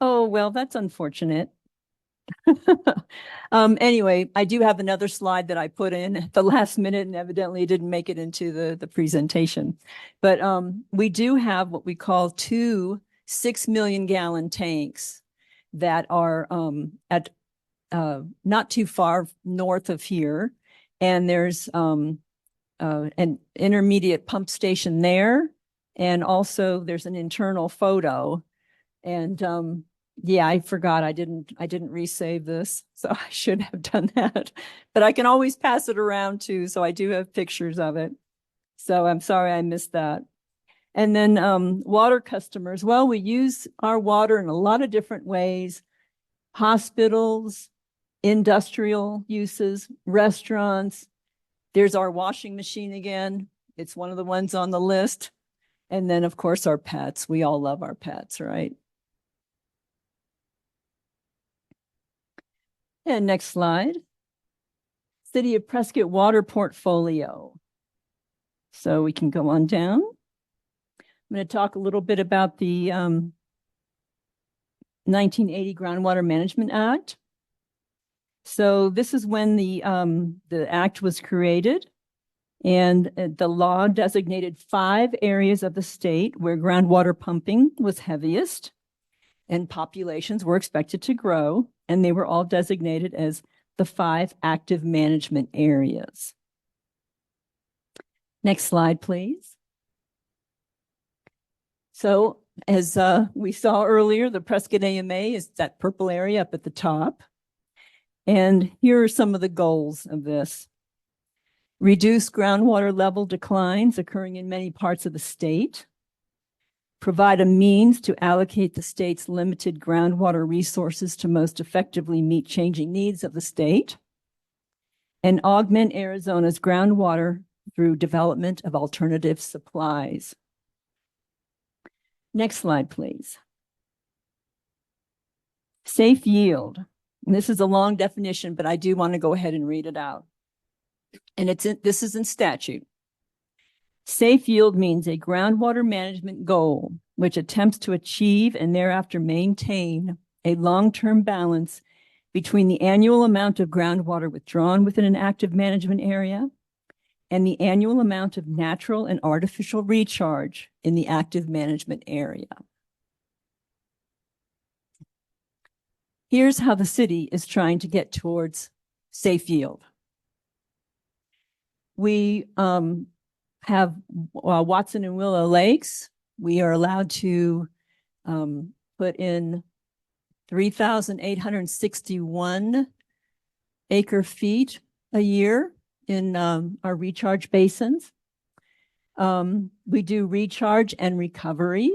well, that's unfortunate. Anyway, I do have another slide that I put in at the last minute and evidently didn't make it into the presentation. But we do have what we call two 6 million gallon tanks that are at not too far north of here. And there's an intermediate pump station there. And also there's an internal photo. And yeah, I forgot I didn't resave this. So I should have done that. But I can always pass it around too. So I do have pictures of it. So I'm sorry I missed that. And then water customers. Well, we use our water in a lot of different ways. Hospitals, industrial uses, restaurants. There's our washing machine again. It's one of the ones on the list. And then, of course, our pets. We all love our pets, right? And next slide. City of Prescott water portfolio. So we can go on down. I'm going to talk a little bit about the 1980 Groundwater Management Act. So this is when the act was created, and the law designated 5 areas of the state where groundwater pumping was heaviest and populations were expected to grow, and they were all designated as the 5 active management areas. Next slide, please. So as we saw earlier, the Prescott AMA is that purple area up at the top. And here are some of the goals of this. Reduce groundwater level declines occurring in many parts of the state. Provide a means to allocate the state's limited groundwater resources to most effectively meet changing needs of the state. And augment Arizona's groundwater through development of alternative supplies. Next slide, please. Safe yield. And this is a long definition, but I do want to go ahead and read it out. And this is in statute. Safe yield means a groundwater management goal which attempts to achieve and thereafter maintain a long-term balance between the annual amount of groundwater withdrawn within an active management area and the annual amount of natural and artificial recharge in the active management area. Here's how the city is trying to get towards safe yield. We have Watson and Willow Lakes. We are allowed to put in 3,861 acre feet a year in our recharge basins. We do recharge and recovery,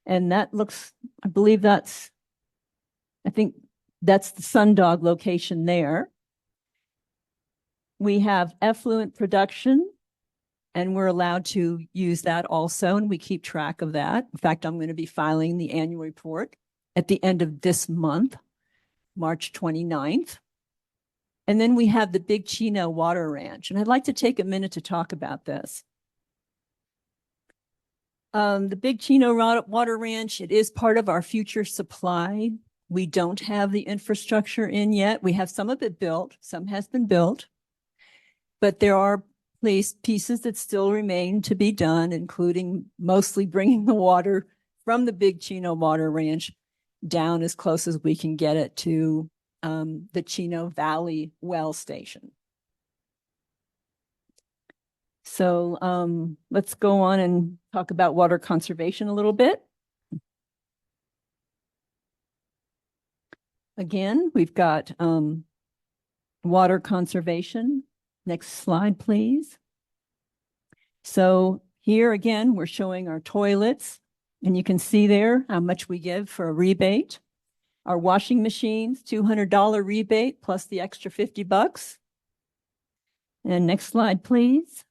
and that looks, I think that's the Sundog location there. We have effluent production, and we're allowed to use that also, and we keep track of that. In fact, I'm going to be filing the annual report at the end of this month, March 29th. And then we have the Big Chino Water Ranch, and I'd like to take a minute to talk about this. The Big Chino Water Ranch, it is part of our future supply. We don't have the infrastructure in yet. We have some of it built, some has been built, but there are pieces that still remain to be done, including mostly bringing the water from the Big Chino Water Ranch down as close as we can get it to the Chino Valley well station. So let's go on and talk about water conservation a little bit. Again, we've got water conservation. Next slide, please. So here again, we're showing our toilets, and you can see there how much we give for a rebate. Our washing machines, $200 rebate plus the extra $50. And next slide, please.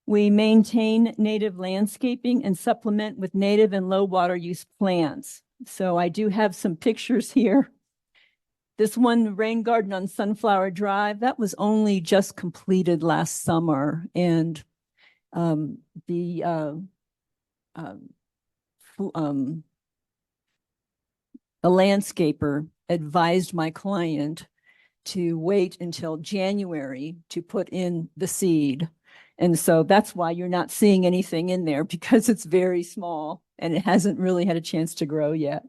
We maintain native landscaping and supplement with native and low water use plants. So I do have some pictures here. This one, the rain garden on Sunflower Drive, that was only just completed last summer. And the a landscaper advised my client to wait until January to put in the seed. And so that's why you're not seeing anything in there, because it's very small and it hasn't really had a chance to grow yet.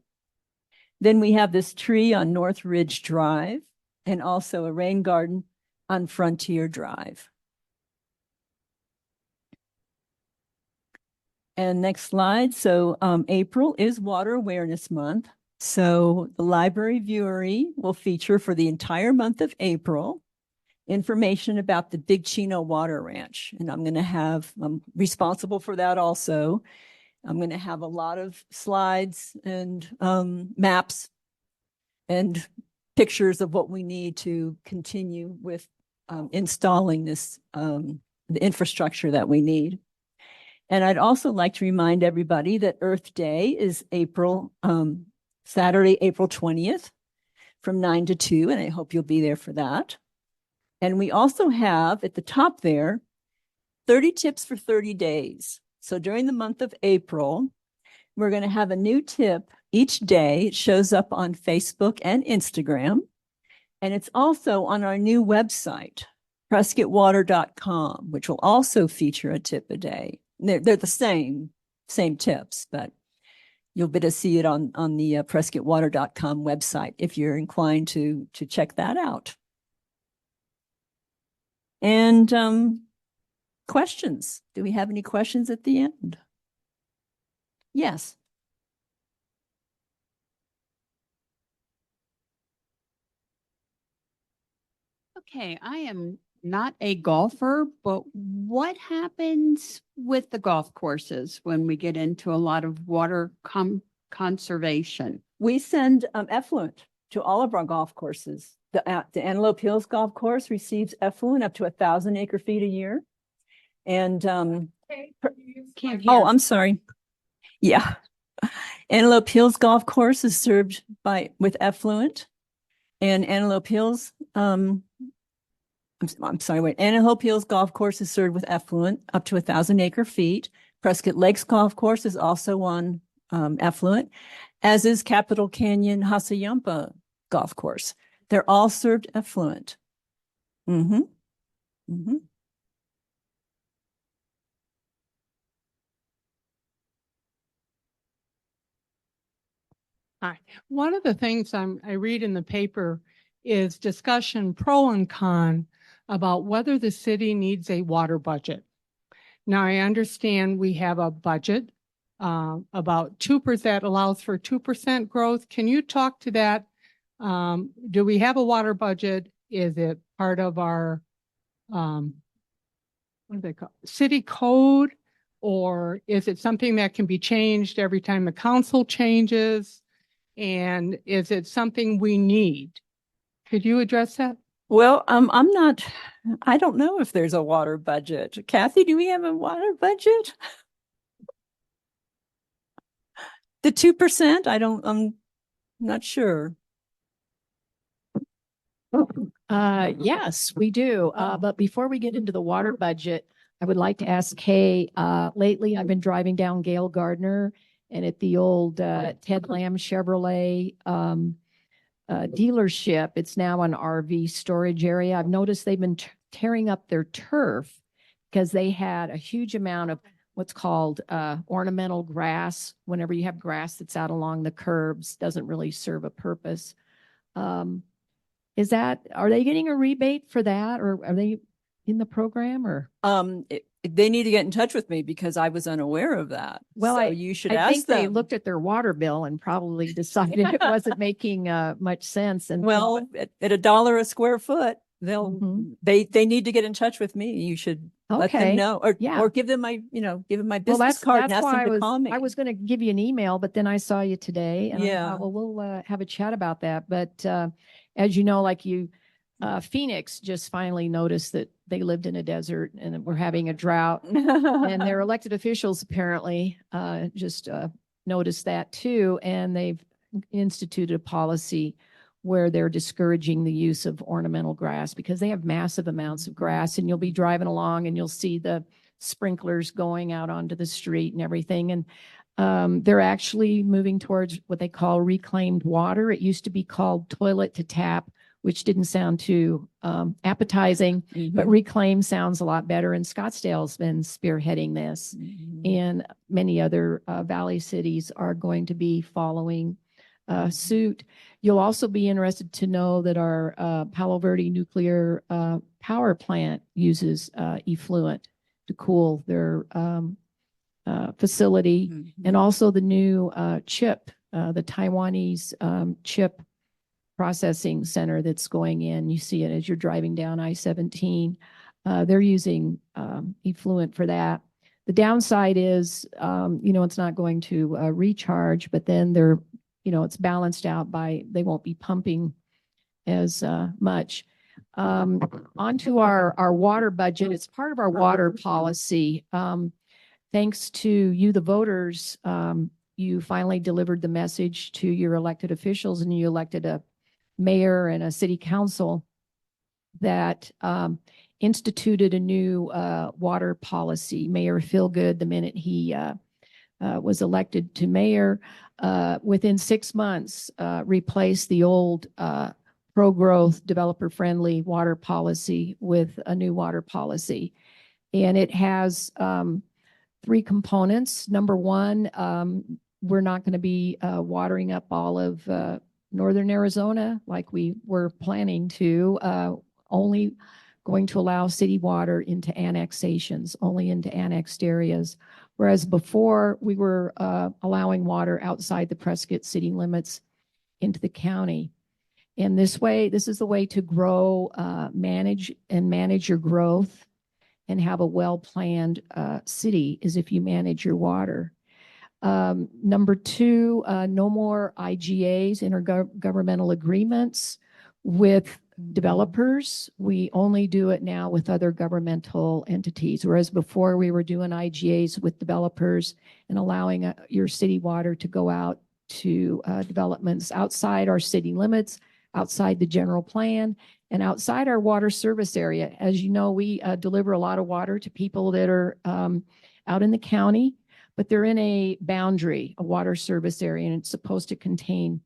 Then we have this tree on North Ridge Drive and also a rain garden on Frontier Drive. And next slide. So April is Water Awareness Month. So the library viewery will feature for the entire month of April information about the Big Chino Water Ranch. And I'm responsible for that also. I'm going to have a lot of slides and maps and pictures of what we need to continue with installing this, the infrastructure that we need. And I'd also like to remind everybody that Earth Day is Saturday, April 20th from 9 to 2, and I hope you'll be there for that. And we also have at the top there, 30 tips for 30 days. So during the month of April, we're going to have a new tip each day. It shows up on Facebook and Instagram. And it's also on our new website, prescottwater.com, which will also feature a tip a day. They're the same tips, but you'll be able to see it on the prescottwater.com website if you're inclined to check that out. And questions? Do we have any questions at the end? Yes. Okay, I am not a golfer, but what happens with the golf courses when we get into a lot of water conservation? We send effluent to all of our golf courses. The Antelope Hills Golf Course receives effluent up to 1,000 acre-feet a year. And Can't hear. oh, I'm sorry. Yeah. Antelope Hills Golf Course is served with effluent. And Antelope Hills, I'm sorry, wait. Antelope Hills Golf Course is served with effluent up to 1,000 acre-feet. Prescott Lakes Golf Course is also on effluent, as is Capitol Canyon Hasayampa Golf Course. They're all served effluent. Mm-hmm. Mm-hmm. Hi. One of the things I read in the paper is discussion pro and con about whether the city needs a water budget. Now, I understand we have a budget about 2% that allows for 2% growth. Can you talk to that? Do we have a water budget? Is it part of our what do they call it? City code? Or is it something that can be changed every time the council changes? And is it something we need? Could you address that? Well, I don't know if there's a water budget. Kathy, do we have a water budget? The 2%, I'm not sure. Yes, we do. But before we get into the water budget, I would like to ask Kay, lately I've been driving down Gail Gardner and at the old Ted Lamb Chevrolet dealership. It's now an RV storage area. I've noticed they've been tearing up their turf because they had a huge amount of what's called ornamental grass. Whenever you have grass that's out along the curbs, doesn't really serve a purpose. Are they getting a rebate for that, or are they in the program, or? They need to get in touch with me because I was unaware of that. Well, so you should I ask think they them. looked at their water bill and probably decided it wasn't making much sense. And well, at $1 a square foot, they need to get in touch with me. You should let them know, or give them my business card and ask them to call me. I was going to give you an email, but then I saw you today, and I thought, well, we'll have a chat about that. But as you know, Phoenix just finally noticed that they lived in a desert and we're having a drought, and their elected officials apparently just noticed that too, and they've instituted a policy where they're discouraging the use of ornamental grass because they have massive amounts of grass, and you'll be driving along and you'll see the sprinklers going out onto the street and everything. And They're actually moving towards what they call reclaimed water. It used to be called toilet to tap, which didn't sound too appetizing, but reclaim sounds a lot better. And Scottsdale's been spearheading this, and many other valley cities are going to be following suit. You'll also be interested to know that our Palo Verde nuclear power plant uses effluent to cool their facility, and also the new chip, the Taiwanese chip processing center that's going in. You see it as you're driving down I-17. They're using effluent for that. The downside is, it's not going to recharge, but then it's balanced out by, they won't be pumping as much. Onto our water budget. It's part of our water policy. Thanks to you, the voters, you finally delivered the message to your elected officials, and you elected a mayor and a city council that instituted a new water policy. Mayor Feelgood, the minute he was elected to mayor, within 6 months, replaced the old pro-growth, developer-friendly water policy with a new water policy. And it has 3 components. Number one, we're not going to be watering up all of northern Arizona like we were planning to, only going to allow city water into annexations, only into annexed areas. Whereas before we were allowing water outside the Prescott city limits into the county. And this is the way to grow, manage your growth and have a well-planned city, is if you manage your water. Number 2, no more IGAs, intergovernmental agreements with developers. We only do it now with other governmental entities, whereas before we were doing IGAs with developers and allowing your city water to go out to developments outside our city limits, outside the general plan, and outside our water service area. As you know, we deliver a lot of water to people that are out in the county, but they're in a boundary, a water service area, and it's supposed to contain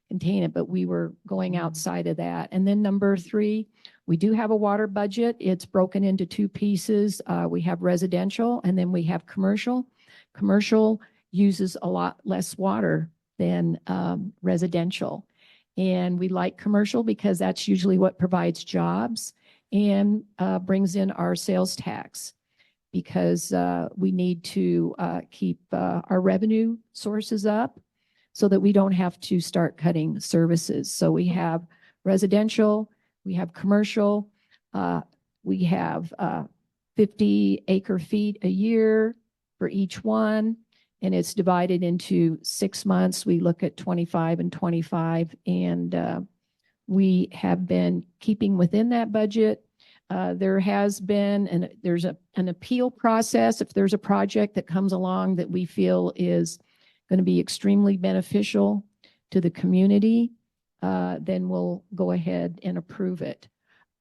it, but we were going outside of that. And then number 3, we do have a water budget. It's broken into 2 pieces. We have residential, and then we have commercial. Commercial uses a lot less water than residential. And we like commercial because that's usually what provides jobs and brings in our sales tax, because we need to keep our revenue sources up so that we don't have to start cutting services. So we have residential, we have commercial, we have 50 acre feet a year for each one, and it's divided into 6 months. We look at 25 and 25, and we have been keeping within that budget. There has been, there's an appeal process. If there's a project that comes along that we feel is going to be extremely beneficial to the community, then we'll go ahead and approve it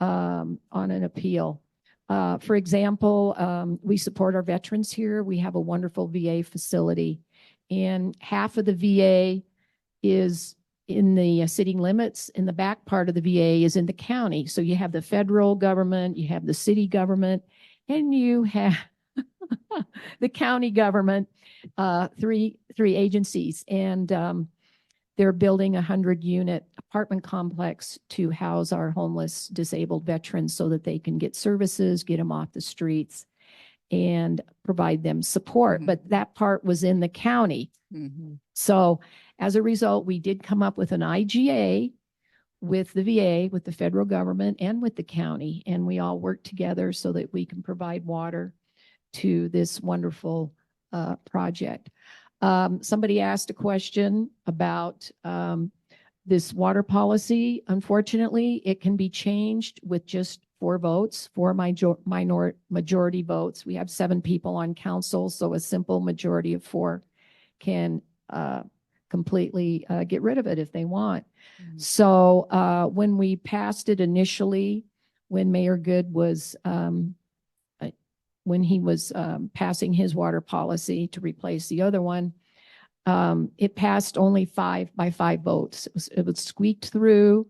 on an appeal. For example, we support our veterans here. We have a wonderful VA facility, and half of the VA is in the city limits, and the back part of the VA is in the county. So you have the federal government, you have the city government, and you have the county government, 3 agencies. And they're building 100-unit apartment complex to house our homeless, disabled veterans so that they can get services, get them off the streets, and provide them support. But that part was in the county. So as a result, we did come up with an IGA with the VA, with the federal government, and with the county. And we all work together so that we can provide water to this wonderful project. Somebody asked a question about this water policy. Unfortunately, it can be changed with just 4 votes, 4 majority votes. We have 7 people on council, so a simple majority of 4 can completely get rid of it if they want. So when we passed it initially, when Mayor Good was when he was passing his water policy to replace the other one, It passed only by 5 votes. It was squeaked through.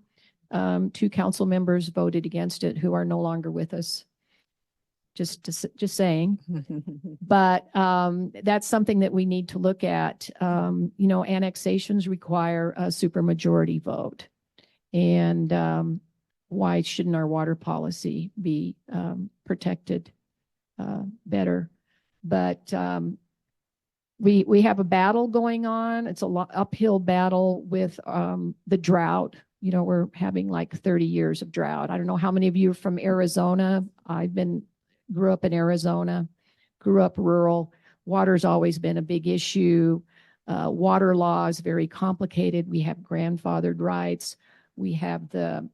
2 council members voted against it who are no longer with us. Just saying. But that's something that we need to look at. Annexations require a supermajority vote. And why shouldn't our water policy be protected better? But we have a battle going on. It's a uphill battle with the drought. We're having like 30 years of drought. I don't know how many of you are from Arizona. Grew up in Arizona, grew up rural. Water's always been a big issue. Water law is very complicated. We have grandfathered rights. We have the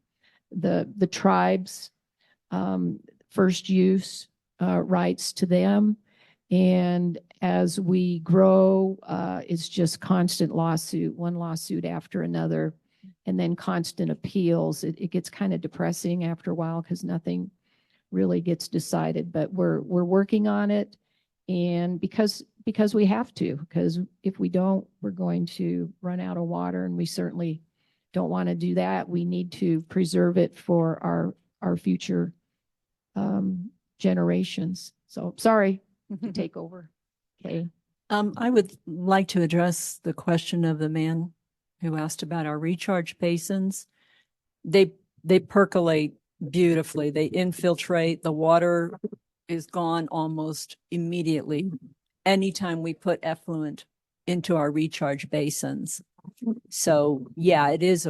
tribes, first use rights to them. And as we grow, it's just constant lawsuit, one lawsuit after another, and then constant appeals. It gets kind of depressing after a while because nothing really gets decided, but we're working on it. And because we have to, because if we don't, we're going to run out of water, and we certainly don't want to do that. We need to preserve it for our future generations. So sorry to take over. Okay. I would like to address the question of the man who asked about our recharge basins. They percolate beautifully. They infiltrate. The water is gone almost immediately anytime we put effluent into our recharge basins. So yeah, it is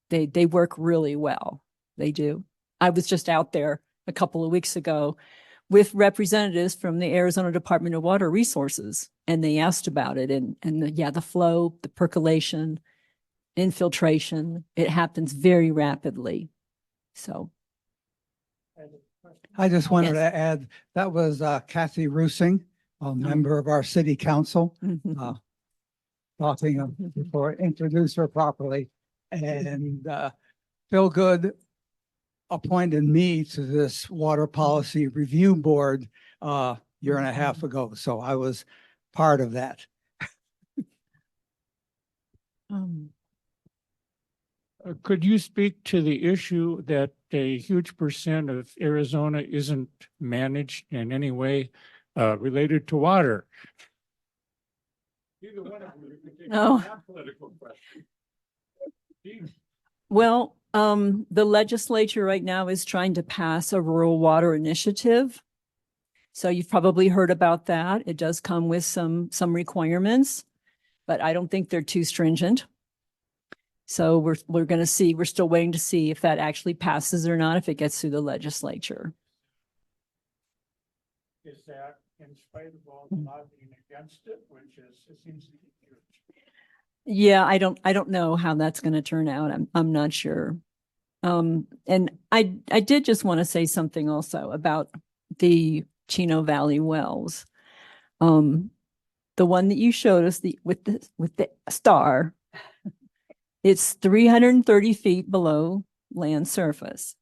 they work really well. They do. I was just out there a couple of weeks ago with representatives from the Arizona Department of Water Resources, and they asked about it. And the flow, the percolation, infiltration, it happens very rapidly. So I just wanted to add, that was Kathy Rusing, a member of our city council, talking before I introduce her properly. And Phil Good appointed me to this water policy review board a year and a half ago. So I was part of that. Could you speak to the issue that a huge percent of Arizona isn't managed in any way related to water? Either one of you can take that political question. Well, the legislature right now is trying to pass a rural water initiative. So you've probably heard about that. It does come with some requirements, but I don't think they're too stringent. So we're going to see, we're still waiting to see if that actually passes or not, if it gets through the legislature. Is that in spite of all the lobbying against it, which is, it seems to be huge? Yeah, I don't know how that's going to turn out. I'm not sure. And I did just want to say something also about the Chino Valley wells. The one that you showed us, with the star, it's 330 feet below land surface.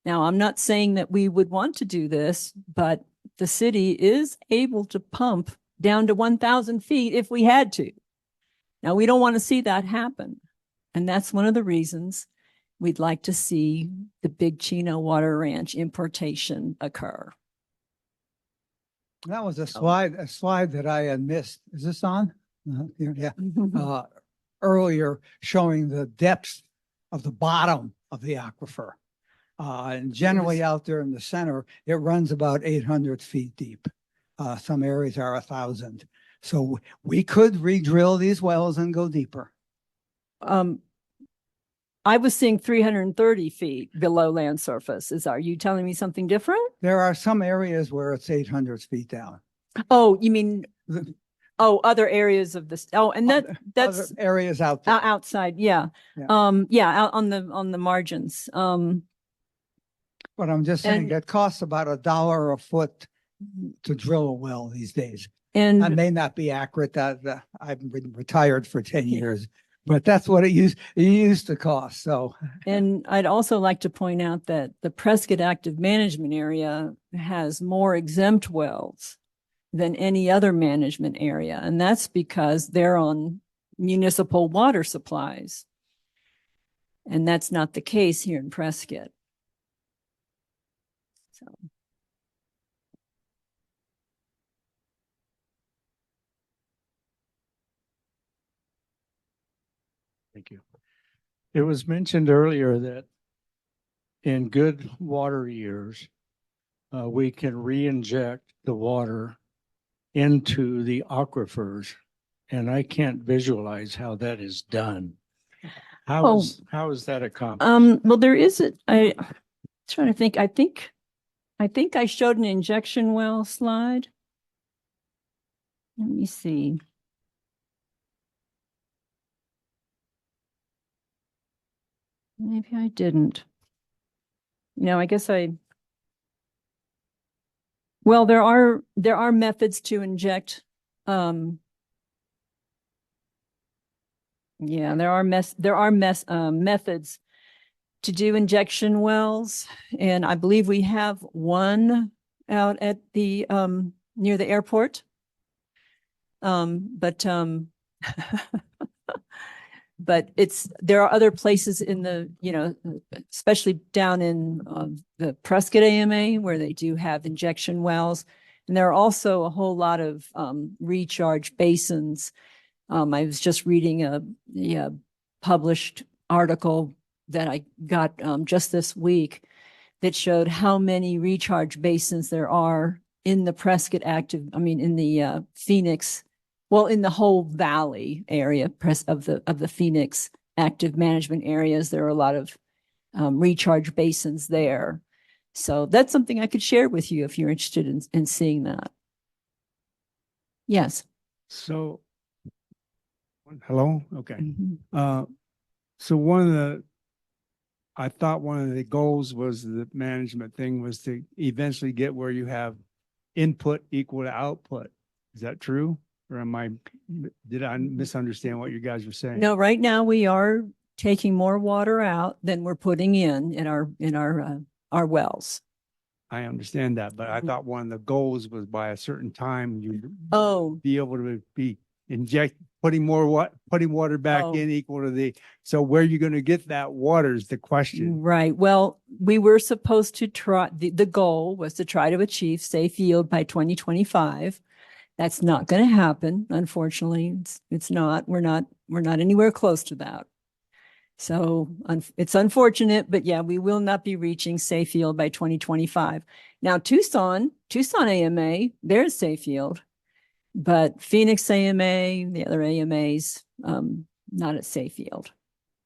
Now, I'm not saying that we would want to do this, but the city is able to pump down to 1,000 feet if we had to. Now, we don't want to see that happen. And that's one of the reasons we'd like to see the Big Chino Water Ranch importation occur. That was a slide that I had missed. Is this on? Yeah. Earlier, showing the depth of the bottom of the aquifer. And generally out there in the center, it runs about 800 feet deep. Some areas are 1,000. So we could re-drill these wells and go deeper. I was seeing 330 feet below land surface. Are you telling me something different? There are some areas where it's 800 feet down. Oh, you mean, other areas of this. Oh, and that's other areas out there. Outside. Yeah. Out on the margins. But I'm just saying it costs about $1 a foot to drill a well these days. And that may not be accurate. That I've been retired for 10 years, but that's what it used to cost. So, and I'd also like to point out that the Prescott Active Management Area has more exempt wells than any other management area. And that's because they're on municipal water supplies. And that's not the case here in Prescott. So. Thank you. It was mentioned earlier that in good water years, we can re-inject the water into the aquifers, and I can't visualize how that is done. How is that accomplished? Well, there is I'm trying to think. I think I showed an injection well slide. Let me see. Maybe I didn't. No, I guess well, there are methods to inject. Yeah, there are methods to do injection wells, and I believe we have one out at the near the airport. But there are other places in the, especially down in the Prescott AMA where they do have injection wells. And there are also a whole lot of recharge basins. I was just reading a published article that I got just this week that showed how many recharge basins there are in the Prescott in the Phoenix, well, in the whole valley area of the Phoenix active management areas. There are a lot of recharge basins there. So that's something I could share with you if you're interested in seeing that. Yes. So, hello? Okay. Mhm. So I thought one of the goals was the management thing was to eventually get where you have input equal to output. Is that true? Or did I misunderstand what you guys were saying? No, right now we are taking more water out than we're putting in our wells. I understand that, but I thought one of the goals was by a certain time you'd be able to be putting water back in equal to so where you're going to get that water is the question. Right. Well, we were supposed to try, the goal was to try to achieve safe yield by 2025. That's not going to happen. Unfortunately, it's not. We're not anywhere close to that. So it's unfortunate, but yeah, we will not be reaching safe yield by 2025. Now, Tucson AMA, there's safe yield, but Phoenix AMA, the other AMAs, not at safe yield.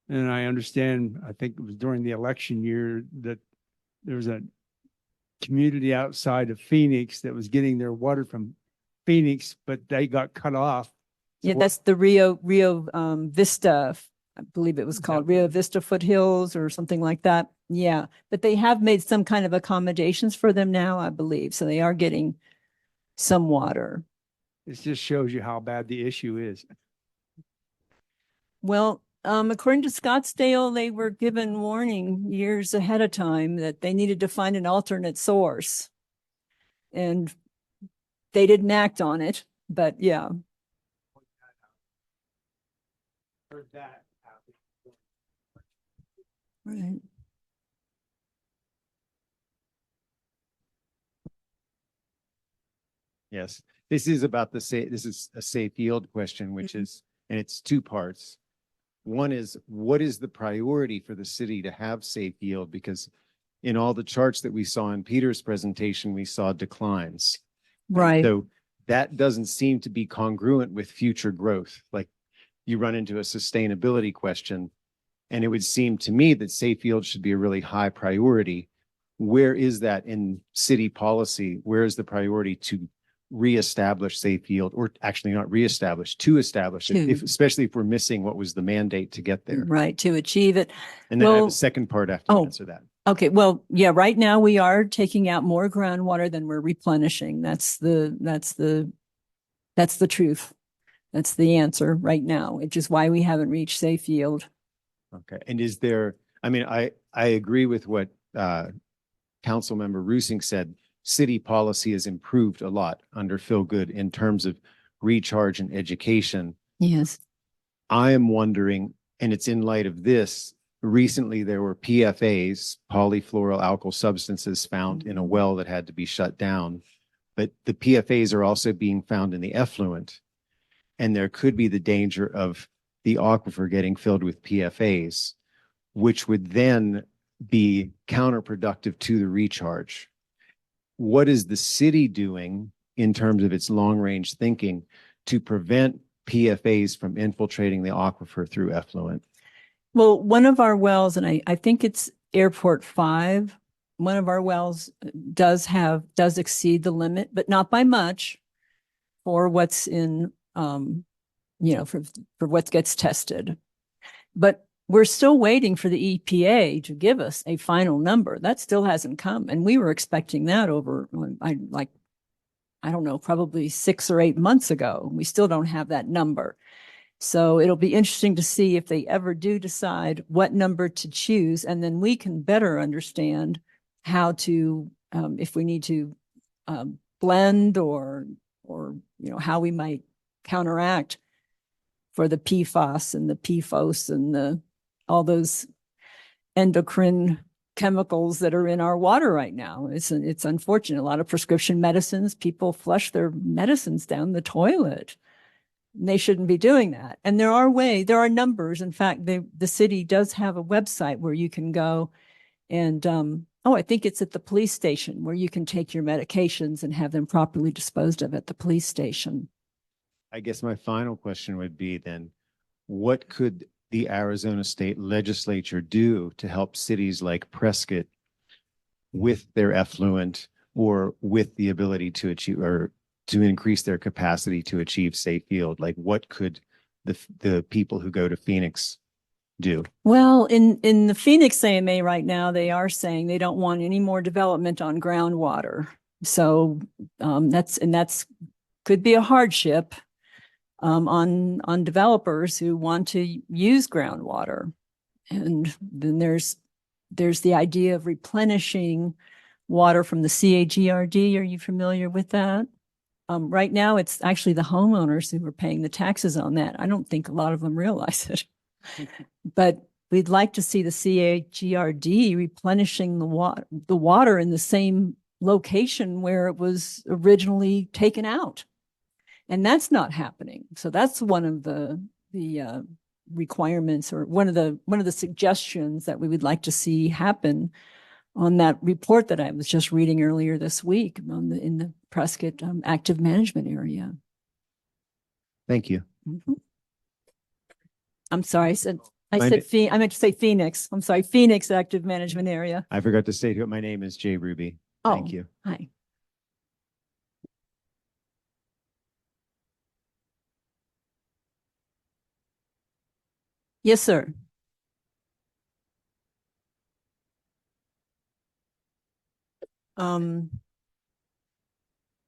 And I understand, I think it was during the election year that there was a community outside of Phoenix that was getting their water from Phoenix, but they got cut off. Yeah, that's the Rio Vista. I believe it was called Rio Vista Foothills or something like that. Yeah, but they have made some kind of accommodations for them now, I believe. So they are getting some water. It just shows you how bad the issue is. Well, according to Scottsdale, they were given warning years ahead of time that they needed to find an alternate source. And they didn't act on it, but yeah. Heard that happen. Right. Yes, this is about this is a safe yield question, which is, and it's two parts. One is, what is the priority for the city to have safe yield? Because in all the charts that we saw in Peter's presentation, we saw declines. Right. So that doesn't seem to be congruent with future growth. Like you run into a sustainability question, and it would seem to me that safe yield should be a really high priority. Where is that in city policy? Where is the priority to reestablish safe yield, or actually not reestablish, to establish it, especially if we're missing what was the mandate to get there? Right, to achieve it. And then I have a second part after you answer that. Okay, well, yeah, right now we are taking out more groundwater than we're replenishing. That's the truth. That's the answer right now, which is why we haven't reached safe yield. Okay, and is there, I mean, I agree with what Councilmember Roosing said. city policy has improved a lot under Phil Good in terms of recharge and education. Yes. I am wondering, and it's in light of this, recently there were PFAs, polyfluoroalkyl substances, found in a well that had to be shut down. But the PFAs are also being found in the effluent. And there could be the danger of the aquifer getting filled with PFAs, which would then be counterproductive to the recharge. What is the city doing in terms of its long-range thinking to prevent PFAs from infiltrating the aquifer through effluent? Well, one of our wells, and I think it's Airport 5, one of our wells does exceed the limit, but not by much for what's in, for what gets tested. But we're still waiting for the EPA to give us a final number. That still hasn't come. And we were expecting that over, I don't know, probably 6 or 8 months ago. We still don't have that number. So it'll be interesting to see if they ever do decide what number to choose. And then we can better understand how to, if we need to blend or how we might counteract for the PFAS and the PFOS and all those endocrine chemicals that are in our water right now. It's unfortunate. A lot of prescription medicines, people flush their medicines down the toilet. And they shouldn't be doing that. And there are numbers. In fact, the city does have a website where you can go and, I think it's at the police station where you can take your medications and have them properly disposed of at the police station. I guess my final question would be then, what could the Arizona State Legislature do to help cities like Prescott with their effluent or with the ability to achieve or to increase their capacity to achieve safe yield? Like, what could the people who go to Phoenix do? Well, in the Phoenix AMA right now, they are saying they don't want any more development on groundwater. So that's could be a hardship on developers who want to use groundwater. And then there's the idea of replenishing water from the CAGRD. Are you familiar with that? Right now, it's actually the homeowners who are paying the taxes on that. I don't think a lot of them realize it. But we'd like to see the CAGRD replenishing the water in the same location where it was originally taken out. And that's not happening. So that's one of the requirements, or one of the suggestions that we would like to see happen on that report that I was just reading earlier this week in the Prescott active management area. Thank you. Mm-hmm. I'm sorry, I meant to say Phoenix. I'm sorry, Phoenix active management area. I forgot to state who my name is, Jay Ruby. Thank you. Hi. Yes, sir.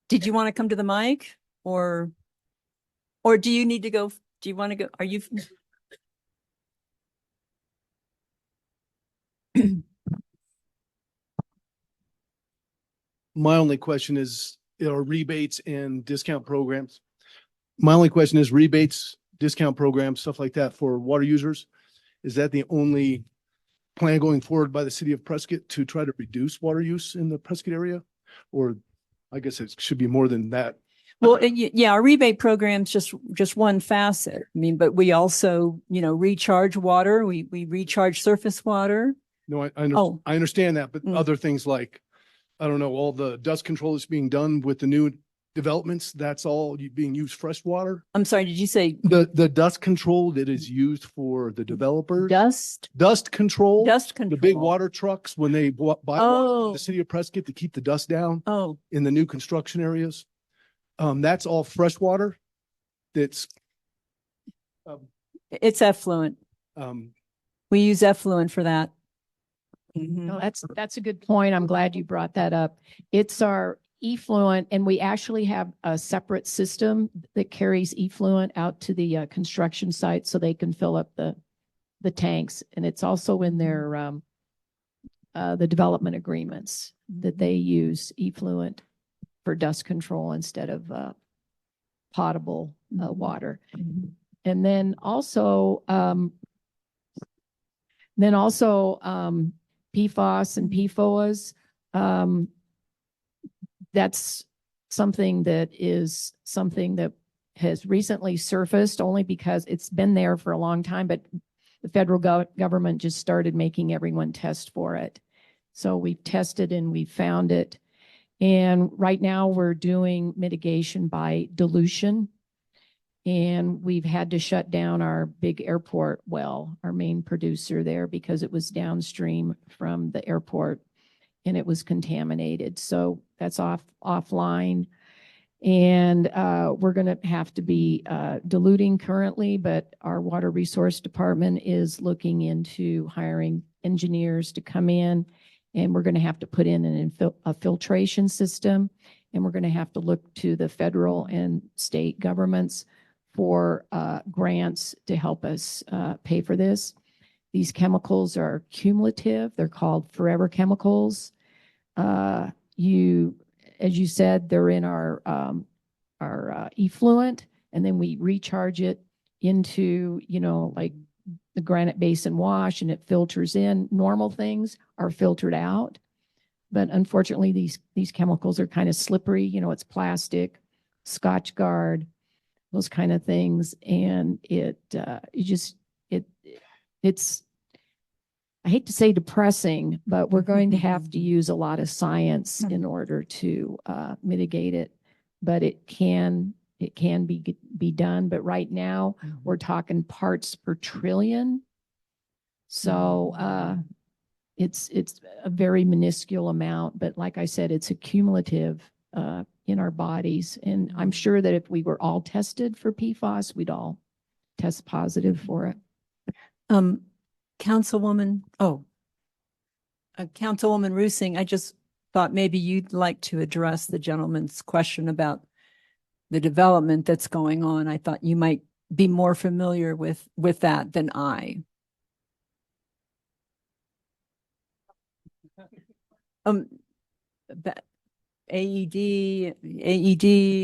Did you want to come to the mic or do you need to go? Do you want to go? Are you? My only question is, rebates and discount programs. My only question is rebates, discount programs, stuff like that for water users. Is that the only plan going forward by the city of Prescott to try to reduce water use in the Prescott area? Or I guess it should be more than that. Well, yeah, our rebate program's just one facet. I mean, but we also, recharge water. We recharge surface water. No, I understand that, but other things like, I don't know, all the dust control that's being done with the new developments, that's all being used fresh water. I'm sorry, did you say? The dust control that is used for the developers? Dust control. The big water trucks when they buy water from the city of Prescott to keep the dust down in the new construction areas. That's all fresh water. It's effluent. We use effluent for that. Mm-hmm. No, that's a good point. I'm glad you brought that up. It's our effluent, and we actually have a separate system that carries effluent out to the construction site so they can fill up the tanks. And it's also in their the development agreements that they use effluent for dust control instead of potable water. And then also PFAS and PFOAs. That's something that has recently surfaced only because it's been there for a long time, but the federal government just started making everyone test for it. So we've tested and we found it. And right now we're doing mitigation by dilution. And we've had to shut down our big airport well, our main producer there, because it was downstream from the airport and it was contaminated. So that's offline. And we're going to have to be diluting currently, but our water resource department is looking into hiring engineers to come in, and we're going to have to put in a filtration system, and we're going to have to look to the federal and state governments for grants to help us pay for this. These chemicals are cumulative. They're called forever chemicals. As you said, they're in our effluent, and then we recharge it into, like the Granite Basin wash, and it filters in. Normal things are filtered out, but unfortunately, these chemicals are kind of slippery. It's plastic, Scotch Guard, those kind of things, and it's. I hate to say depressing, but we're going to have to use a lot of science in order to mitigate it. But it can be done. But right now we're talking parts per trillion. So it's a very minuscule amount. But like I said, it's a cumulative in our bodies. And I'm sure that if we were all tested for PFAS, we'd all test positive for it. Councilwoman Roosing, I just thought maybe you'd like to address the gentleman's question about the development that's going on. I thought you might be more familiar with that than I. But AED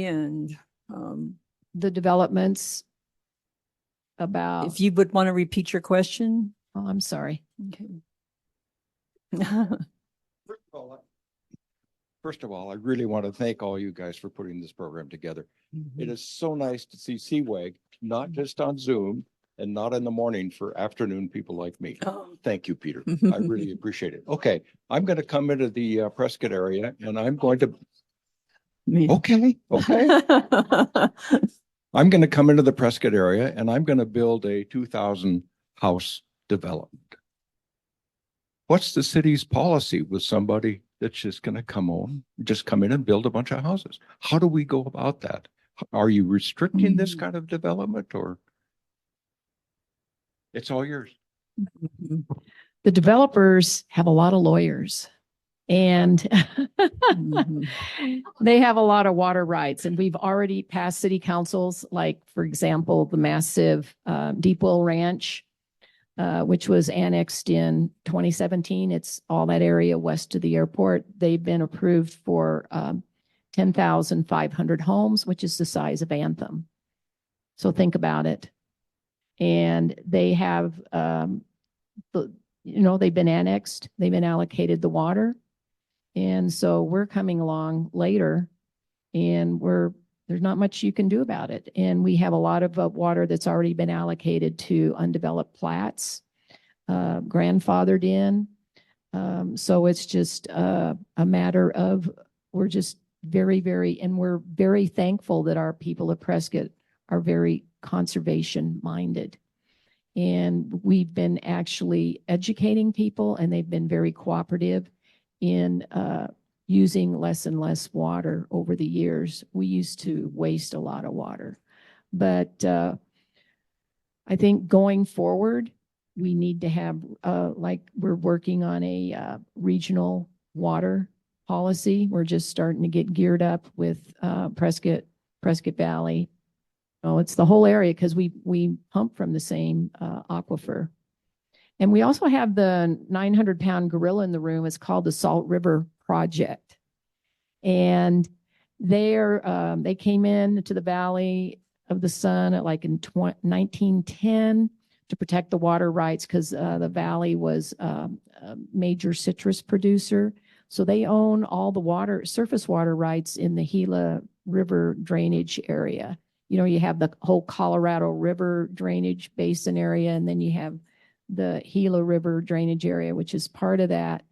and the developments about. If you would want to repeat your question. Oh, I'm sorry. Okay. First of all, I really want to thank all you guys for putting this program together. It is so nice to see CWAG, not just on Zoom and not in the morning for afternoon people like me. Thank you, Peter. I really appreciate it. Okay, I'm going to come into the Prescott area and I'm going to. Okay. I'm going to come into the Prescott area and I'm going to build a 2,000 house development. What's the city's policy with somebody that's just going to come in and build a bunch of houses? How do we go about that? Are you restricting this kind of development, or it's all yours? The developers have a lot of lawyers, and they have a lot of water rights, and we've already passed city councils, like, for example, the massive Deepwell Ranch, which was annexed in 2017. It's all that area west of the airport. They've been approved for 10,500 homes, which is the size of Anthem. So think about it. And they have, they've been annexed, they've been allocated the water. And so we're coming along later, and there's not much you can do about it. And we have a lot of water that's already been allocated to undeveloped plats, grandfathered in. So it's just a matter of, we're just we're very thankful that our people of Prescott are very conservation minded. And we've been actually educating people, and they've been very cooperative in using less and less water over the years. We used to waste a lot of water, but I think going forward, we need to have, we're working on a regional water policy. We're just starting to get geared up with Prescott Valley. Oh, it's the whole area, because we pump from the same aquifer. And we also have the 900-pound gorilla in the room. It's called the Salt River Project. And they came in to the Valley of the Sun at like in 1910 to protect the water rights because the valley was a major citrus producer. So they own all the surface water rights in the Gila River drainage area. You know, you have the whole Colorado River drainage basin area, and then you have the Gila River drainage area, which is part of that.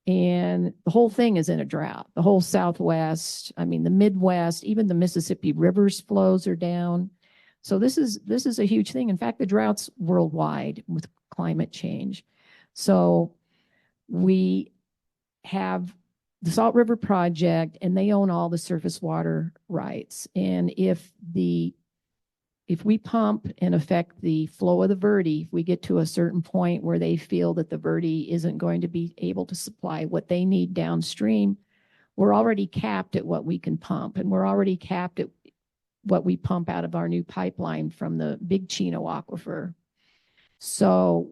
And the whole thing is in a drought. The whole Southwest, I mean, the Midwest, even the Mississippi River's flows are down. So this is a huge thing. In fact, the drought's worldwide with climate change. So we have the Salt River Project, and they own all the surface water rights. And if we pump and affect the flow of the Verde, if we get to a certain point where they feel that the Verde isn't going to be able to supply what they need downstream, we're already capped at what we can pump. And we're already capped at what we pump out of our new pipeline from the Big Chino Aquifer. So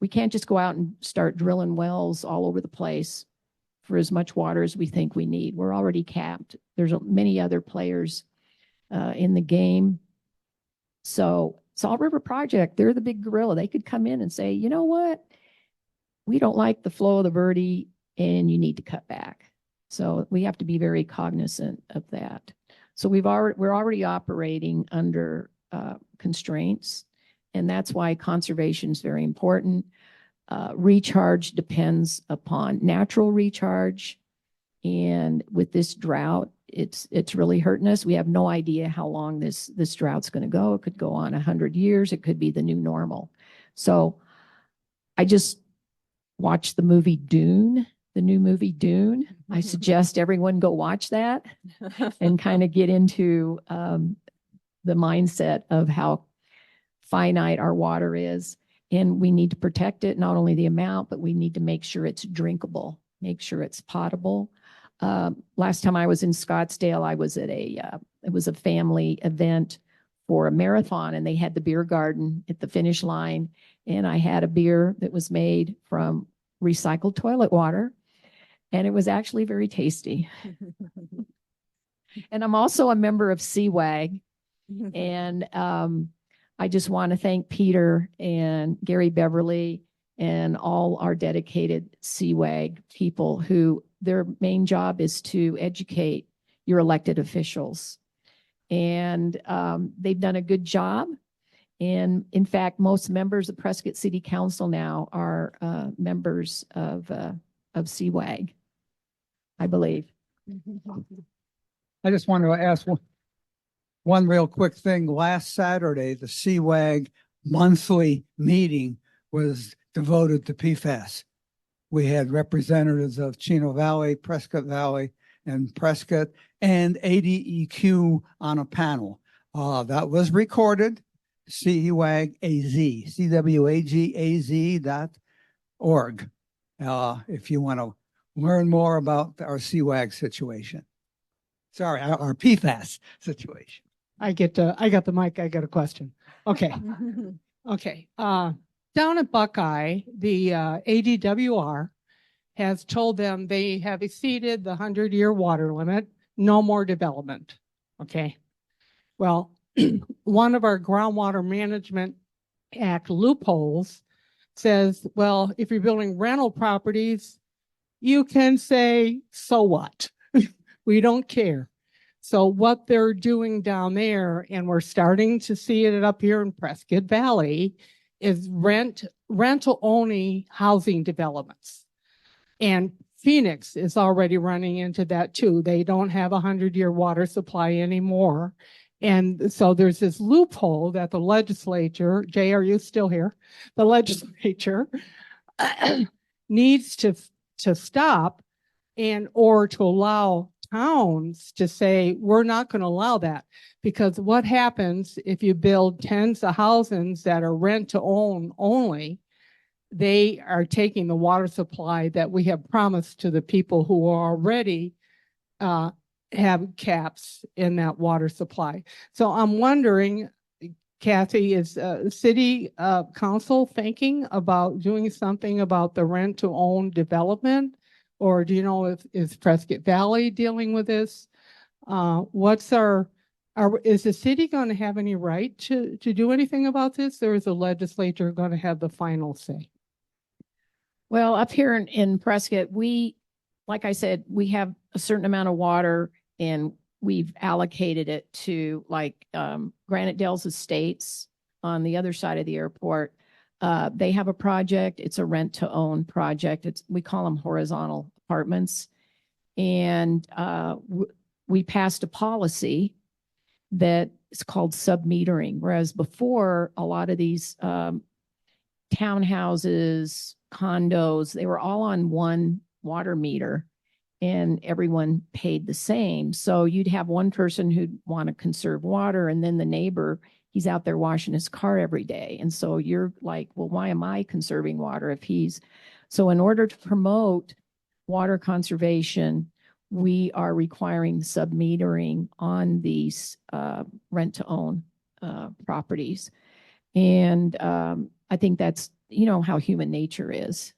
we can't just go out and start drilling wells all over the place for as much water as we think we need. We're already capped. There's many other players in the game. So Salt River Project, they're the big gorilla. They could come in and say, you know what? We don't like the flow of the Verde and you need to cut back. So we have to be very cognizant of that. So we're already operating under constraints, and that's why conservation is very important. Recharge depends upon natural recharge. And with this drought, it's really hurting us. We have no idea how long this drought's going to go. It could go on 100 years. It could be the new normal. So I just watched the movie Dune, the new movie Dune. I suggest everyone go watch that and kind of get into the mindset of how finite our water is. And we need to protect it, not only the amount, but we need to make sure it's drinkable, make sure it's potable. Last time I was in Scottsdale, I was at it was a family event for a marathon, and they had the beer garden at the finish line. And I had a beer that was made from recycled toilet water, and it was actually very tasty. And I'm also a member of CWAG, and I just want to thank Peter and Gary Beverly and all our dedicated CWAG people who their main job is to educate your elected officials. And they've done a good job. And in fact, most members of Prescott City Council now are members of CWAG, I believe. I just wanted to ask one real quick thing. Last Saturday, the CWAG monthly meeting was devoted to PFAS. We had representatives of Chino Valley, Prescott Valley, and Prescott, and ADEQ on a panel. That was recorded, CWAG-AZ, CWAGAZ.org, if you want to learn more about our CWAG situation. Sorry, our PFAS situation. I got the mic. I got a question. Okay. Okay. Down at Buckeye, the ADWR has told them they have exceeded the 100-year water limit, no more development. Okay. Well, one of our Groundwater Management Act loopholes says, well, if you're building rental properties, you can say, so what? We don't care. So what they're doing down there, and we're starting to see it up here in Prescott Valley, is rental-only housing developments. And Phoenix is already running into that too. They don't have a 100-year water supply anymore. And so there's this loophole that the legislature, Jay, are you still here? The legislature needs to stop or to allow towns to say, we're not going to allow that. Because what happens if you build tens of houses that are rent to own only? They are taking the water supply that we have promised to the people who are already have caps in that water supply. So I'm wondering, Kathy, is city council thinking about doing something about the rent to own development? Or do you know if is Prescott Valley dealing with this? Is the city going to have any right to do anything about this? Or is the legislature going to have the final say? Well, up here in Prescott, like I said, we have a certain amount of water and we've allocated it to like Granite Dells Estates on the other side of the airport. They have a project. It's a rent to own project. We call them horizontal apartments. And we passed a policy that is called submetering, whereas before a lot of these townhouses, condos, they were all on one water meter and everyone paid the same. So you'd have one person who'd want to conserve water and then the neighbor, he's out there washing his car every day. And so you're like, well, why am I conserving water if he's... So in order to promote water conservation, we are requiring submetering on these rent to own properties. And I think that's, how human nature is,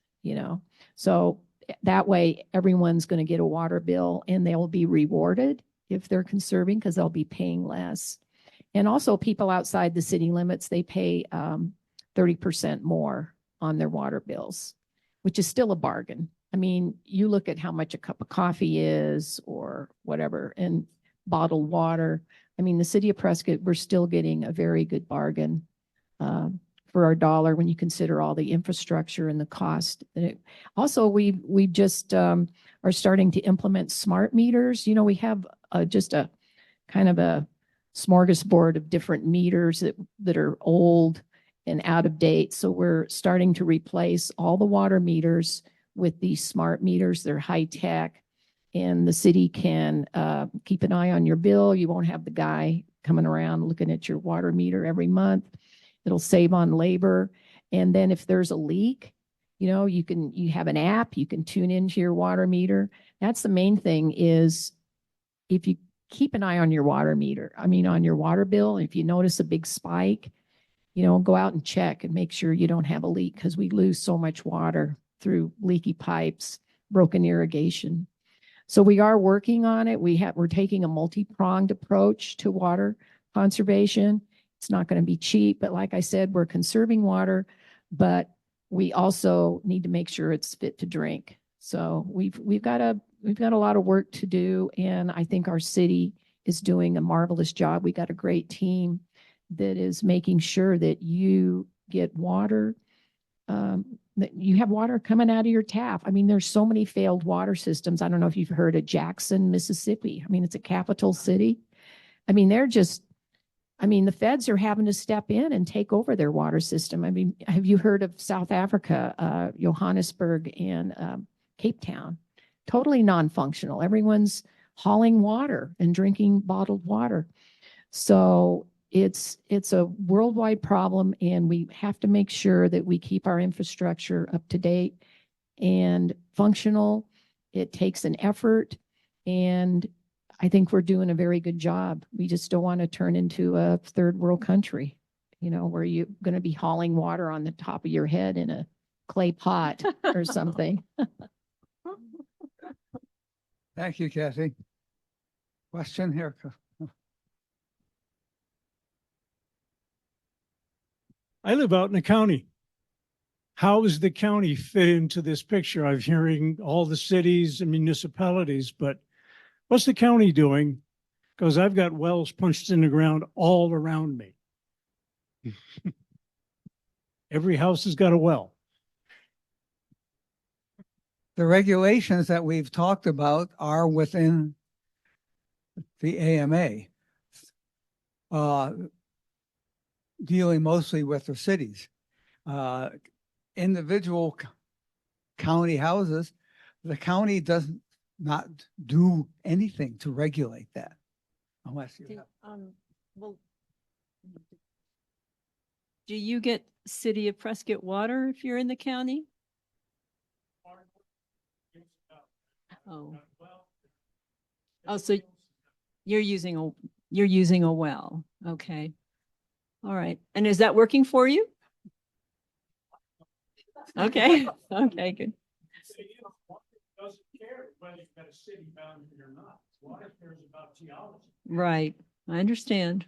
So that way everyone's going to get a water bill and they'll be rewarded if they're conserving because they'll be paying less. And also people outside the city limits, they pay 30% more on their water bills, which is still a bargain. I mean, you look at how much a cup of coffee is or whatever, and bottled water. I mean, the city of Prescott, we're still getting a very good bargain for our dollar when you consider all the infrastructure and the cost. Also, we just are starting to implement smart meters. We have just a kind of a smorgasbord of different meters that are old and out of date. So we're starting to replace all the water meters with these smart meters. They're high tech, and the city can keep an eye on your bill. You won't have the guy coming around looking at your water meter every month. It'll save on labor. And then if there's a leak, you have an app, you can tune into your water meter. That's the main thing is if you keep an eye on your water meter, on your water bill, if you notice a big spike, go out and check and make sure you don't have a leak because we lose so much water through leaky pipes, broken irrigation. So we are working on it. We're taking a multi-pronged approach to water conservation. It's not going to be cheap, but like I said, we're conserving water, but we also need to make sure it's fit to drink. So we've got a lot of work to do, and I think our city is doing a marvelous job. We got a great team that is making sure that you get water, that you have water coming out of your tap. There's so many failed water systems. I don't know if you've heard of Jackson, Mississippi. It's a capital city. The feds are having to step in and take over their water system. Have you heard of South Africa, Johannesburg and Cape Town? Totally non-functional. Everyone's hauling water and drinking bottled water. So it's a worldwide problem, and we have to make sure that we keep our infrastructure up to date and functional. It takes an effort, and I think we're doing a very good job. We just don't want to turn into a third world country, where you're going to be hauling water on the top of your head in a clay pot or something. Thank you, Kathy. Question here. I live out in the county. How does the county fit into this picture? I'm hearing all the cities and municipalities, but what's the county doing? Because I've got wells punched in the ground all around me. Every house has got a well. The regulations that we've talked about are within the AMA, dealing mostly with the cities. Individual county houses, the county does not do anything to regulate that. Unless you well, do you get City of Prescott water if you're in the county? Oh, so you're using a well. Okay. All right. And is that working for you? Okay. Okay, good. Doesn't care whether you've got a city boundary or not. Water cares about geology. Right. I understand.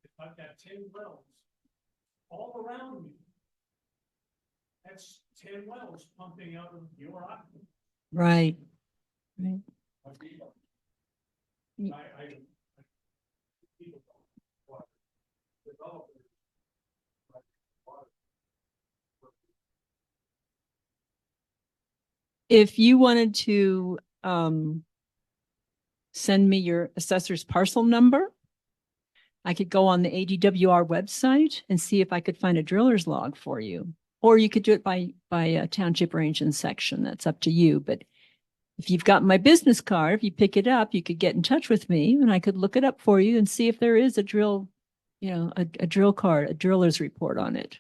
If I've got 10 wells all around me, that's 10 wells pumping out of your aquifer. Right. Right. If you wanted to send me your assessor's parcel number, I could go on the ADWR website and see if I could find a driller's log for you. Or you could do it by a township range and section. That's up to you. But if you've got my business card, if you pick it up, you could get in touch with me and I could look it up for you and see if there is a drill, you know, a drill card, a driller's report on it.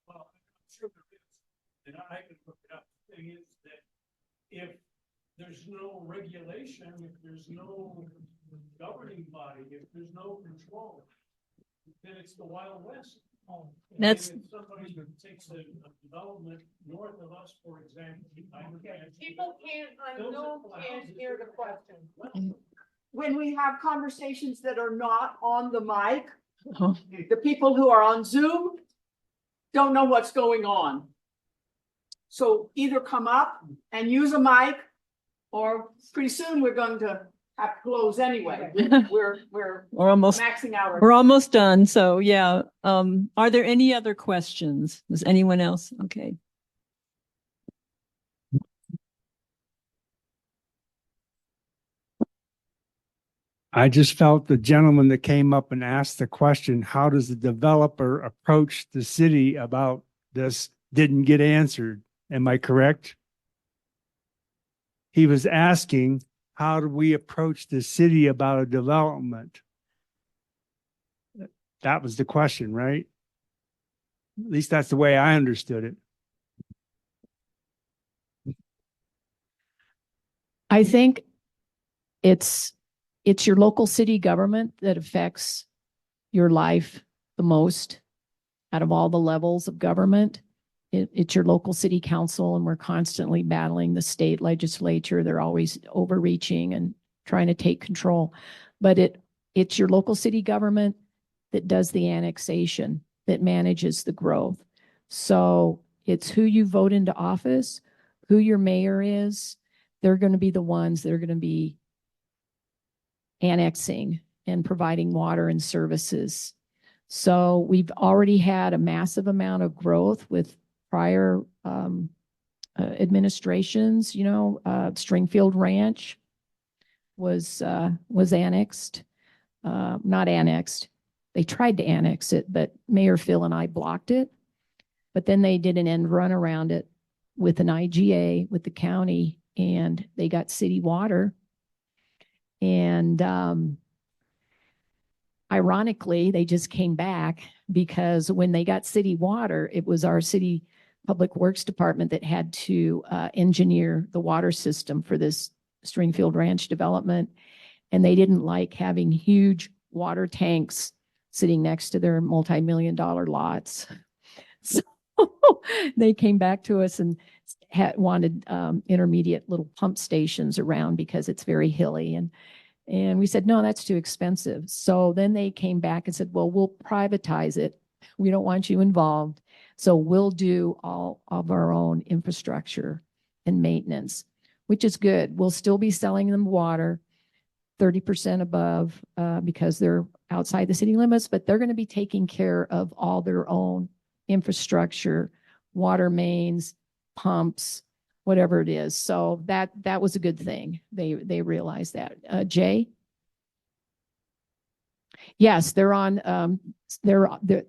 Well, I'm sure there is. And I could look it up. The thing is that if there's no regulation, if there's no governing body, if there's no control, then it's the Wild West. That's if somebody takes a development north of us, for example. People can't hear the question. When we have conversations that are not on the mic, the people who are on Zoom don't know what's going on. So either come up and use a mic, or pretty soon we're going to have to close anyway. We're almost maxing out. We're almost done. So yeah. Are there any other questions? Does anyone else? Okay. I just felt the gentleman that came up and asked the question, how does the developer approach the city about this, didn't get answered. Am I correct? He was asking, how do we approach the city about a development? That was the question, right? At least that's the way I understood it. I think it's your local city government that affects your life the most out of all the levels of government. It's your local city council, and we're constantly battling the state legislature. They're always overreaching and trying to take control. But it's your local city government that does the annexation, that manages the growth. So it's who you vote into office, who your mayor is. They're going to be the ones that are going to be annexing and providing water and services. So we've already had a massive amount of growth with prior administrations. You know, Stringfield Ranch was annexed, not annexed. They tried to annex it, but Mayor Phil and I blocked it. But then they did an end run around it with an IGA with the county, and they got city water. And ironically, they just came back because when they got city water, it was our city public works department that had to engineer the water system for this Stringfield Ranch development. And they didn't like having huge water tanks sitting next to their multi-million-dollar lots. So they came back to us and wanted intermediate little pump stations around because it's very hilly. And we said, no, that's too expensive. So then they came back and said, well, we'll privatize it. We don't want you involved. So we'll do all of our own infrastructure and maintenance, which is good. We'll still be selling them water 30% above because they're outside the city limits, but they're going to be taking care of all their own infrastructure, water mains, pumps, whatever it is. So that was a good thing. They realized that. Jay? Yes, they're on,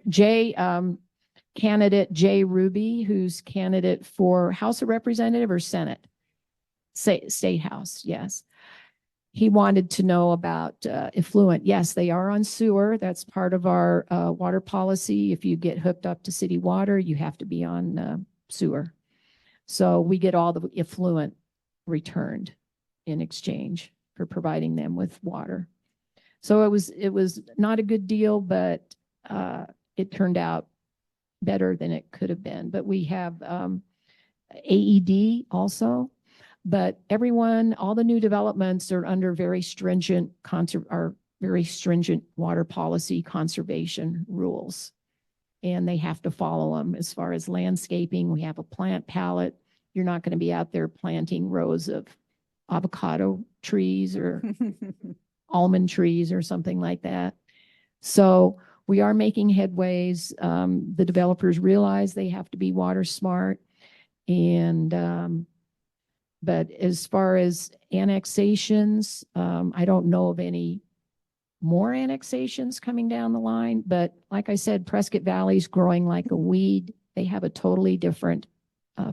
Jay, candidate Jay Ruby, who's candidate for House of Representative or Senate? State House, yes. He wanted to know about effluent. Yes, they are on sewer. That's part of our water policy. If you get hooked up to city water, you have to be on sewer. So we get all the effluent returned in exchange for providing them with water. So it was not a good deal, but it turned out better than it could have been. But we have AED also. But everyone, all the new developments are under very stringent water policy conservation rules. And they have to follow them. As far as landscaping, we have a plant palette. You're not going to be out there planting rows of avocado trees or almond trees or something like that. So we are making headways. The developers realize they have to be water smart. And but as far as annexations, I don't know of any more annexations coming down the line. But like I said, Prescott Valley's growing like a weed. They have a totally different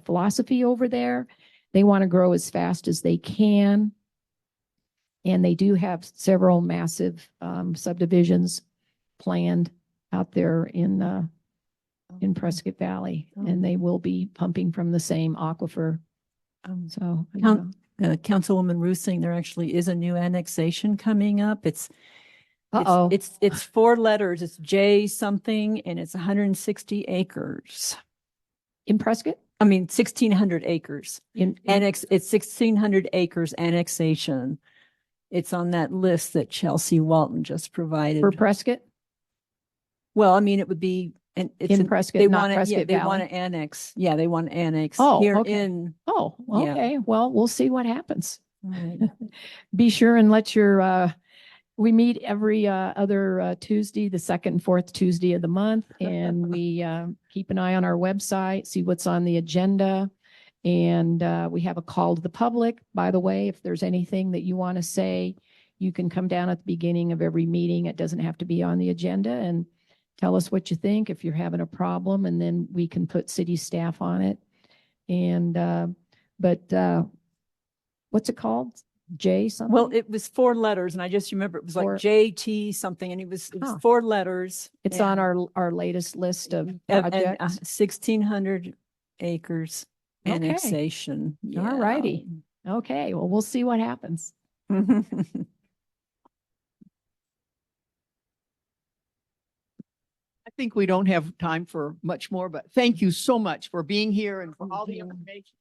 philosophy over there. They want to grow as fast as they can. And they do have several massive subdivisions planned out there in Prescott Valley. And they will be pumping from the same aquifer. So, I don't know. Councilwoman Ruth saying there actually is a new annexation coming up. It's 4 letters. It's J something, and it's 160 acres. In Prescott? I mean, 1,600 acres. It's 1,600 acres annexation. It's on that list that Chelsea Walton just provided. For Prescott? Well, I mean, it would be, and it's in Prescott, they not want to, Prescott they Valley? want to annex. Yeah, they want to annex Oh, here okay. in. Oh, Yeah. okay. Well, we'll see what happens. Right. Be sure and let your, we meet every other Tuesday, the second and fourth Tuesday of the month. And we keep an eye on our website, see what's on the agenda. And we have a call to the public. By the way, if there's anything that you want to say, you can come down at the beginning of every meeting. It doesn't have to be on the agenda, and tell us what you think if you're having a problem, and then we can put city staff on it. And, but what's it called? J something? Well, it was 4 letters, and I just remember it was like JT something, and it was 4 letters. It's on our latest list of projects. 1,600 acres Okay. annexation. All righty. Okay. Well, we'll see what happens. I think we don't have time for much more, but thank you so much for being here and for all the information.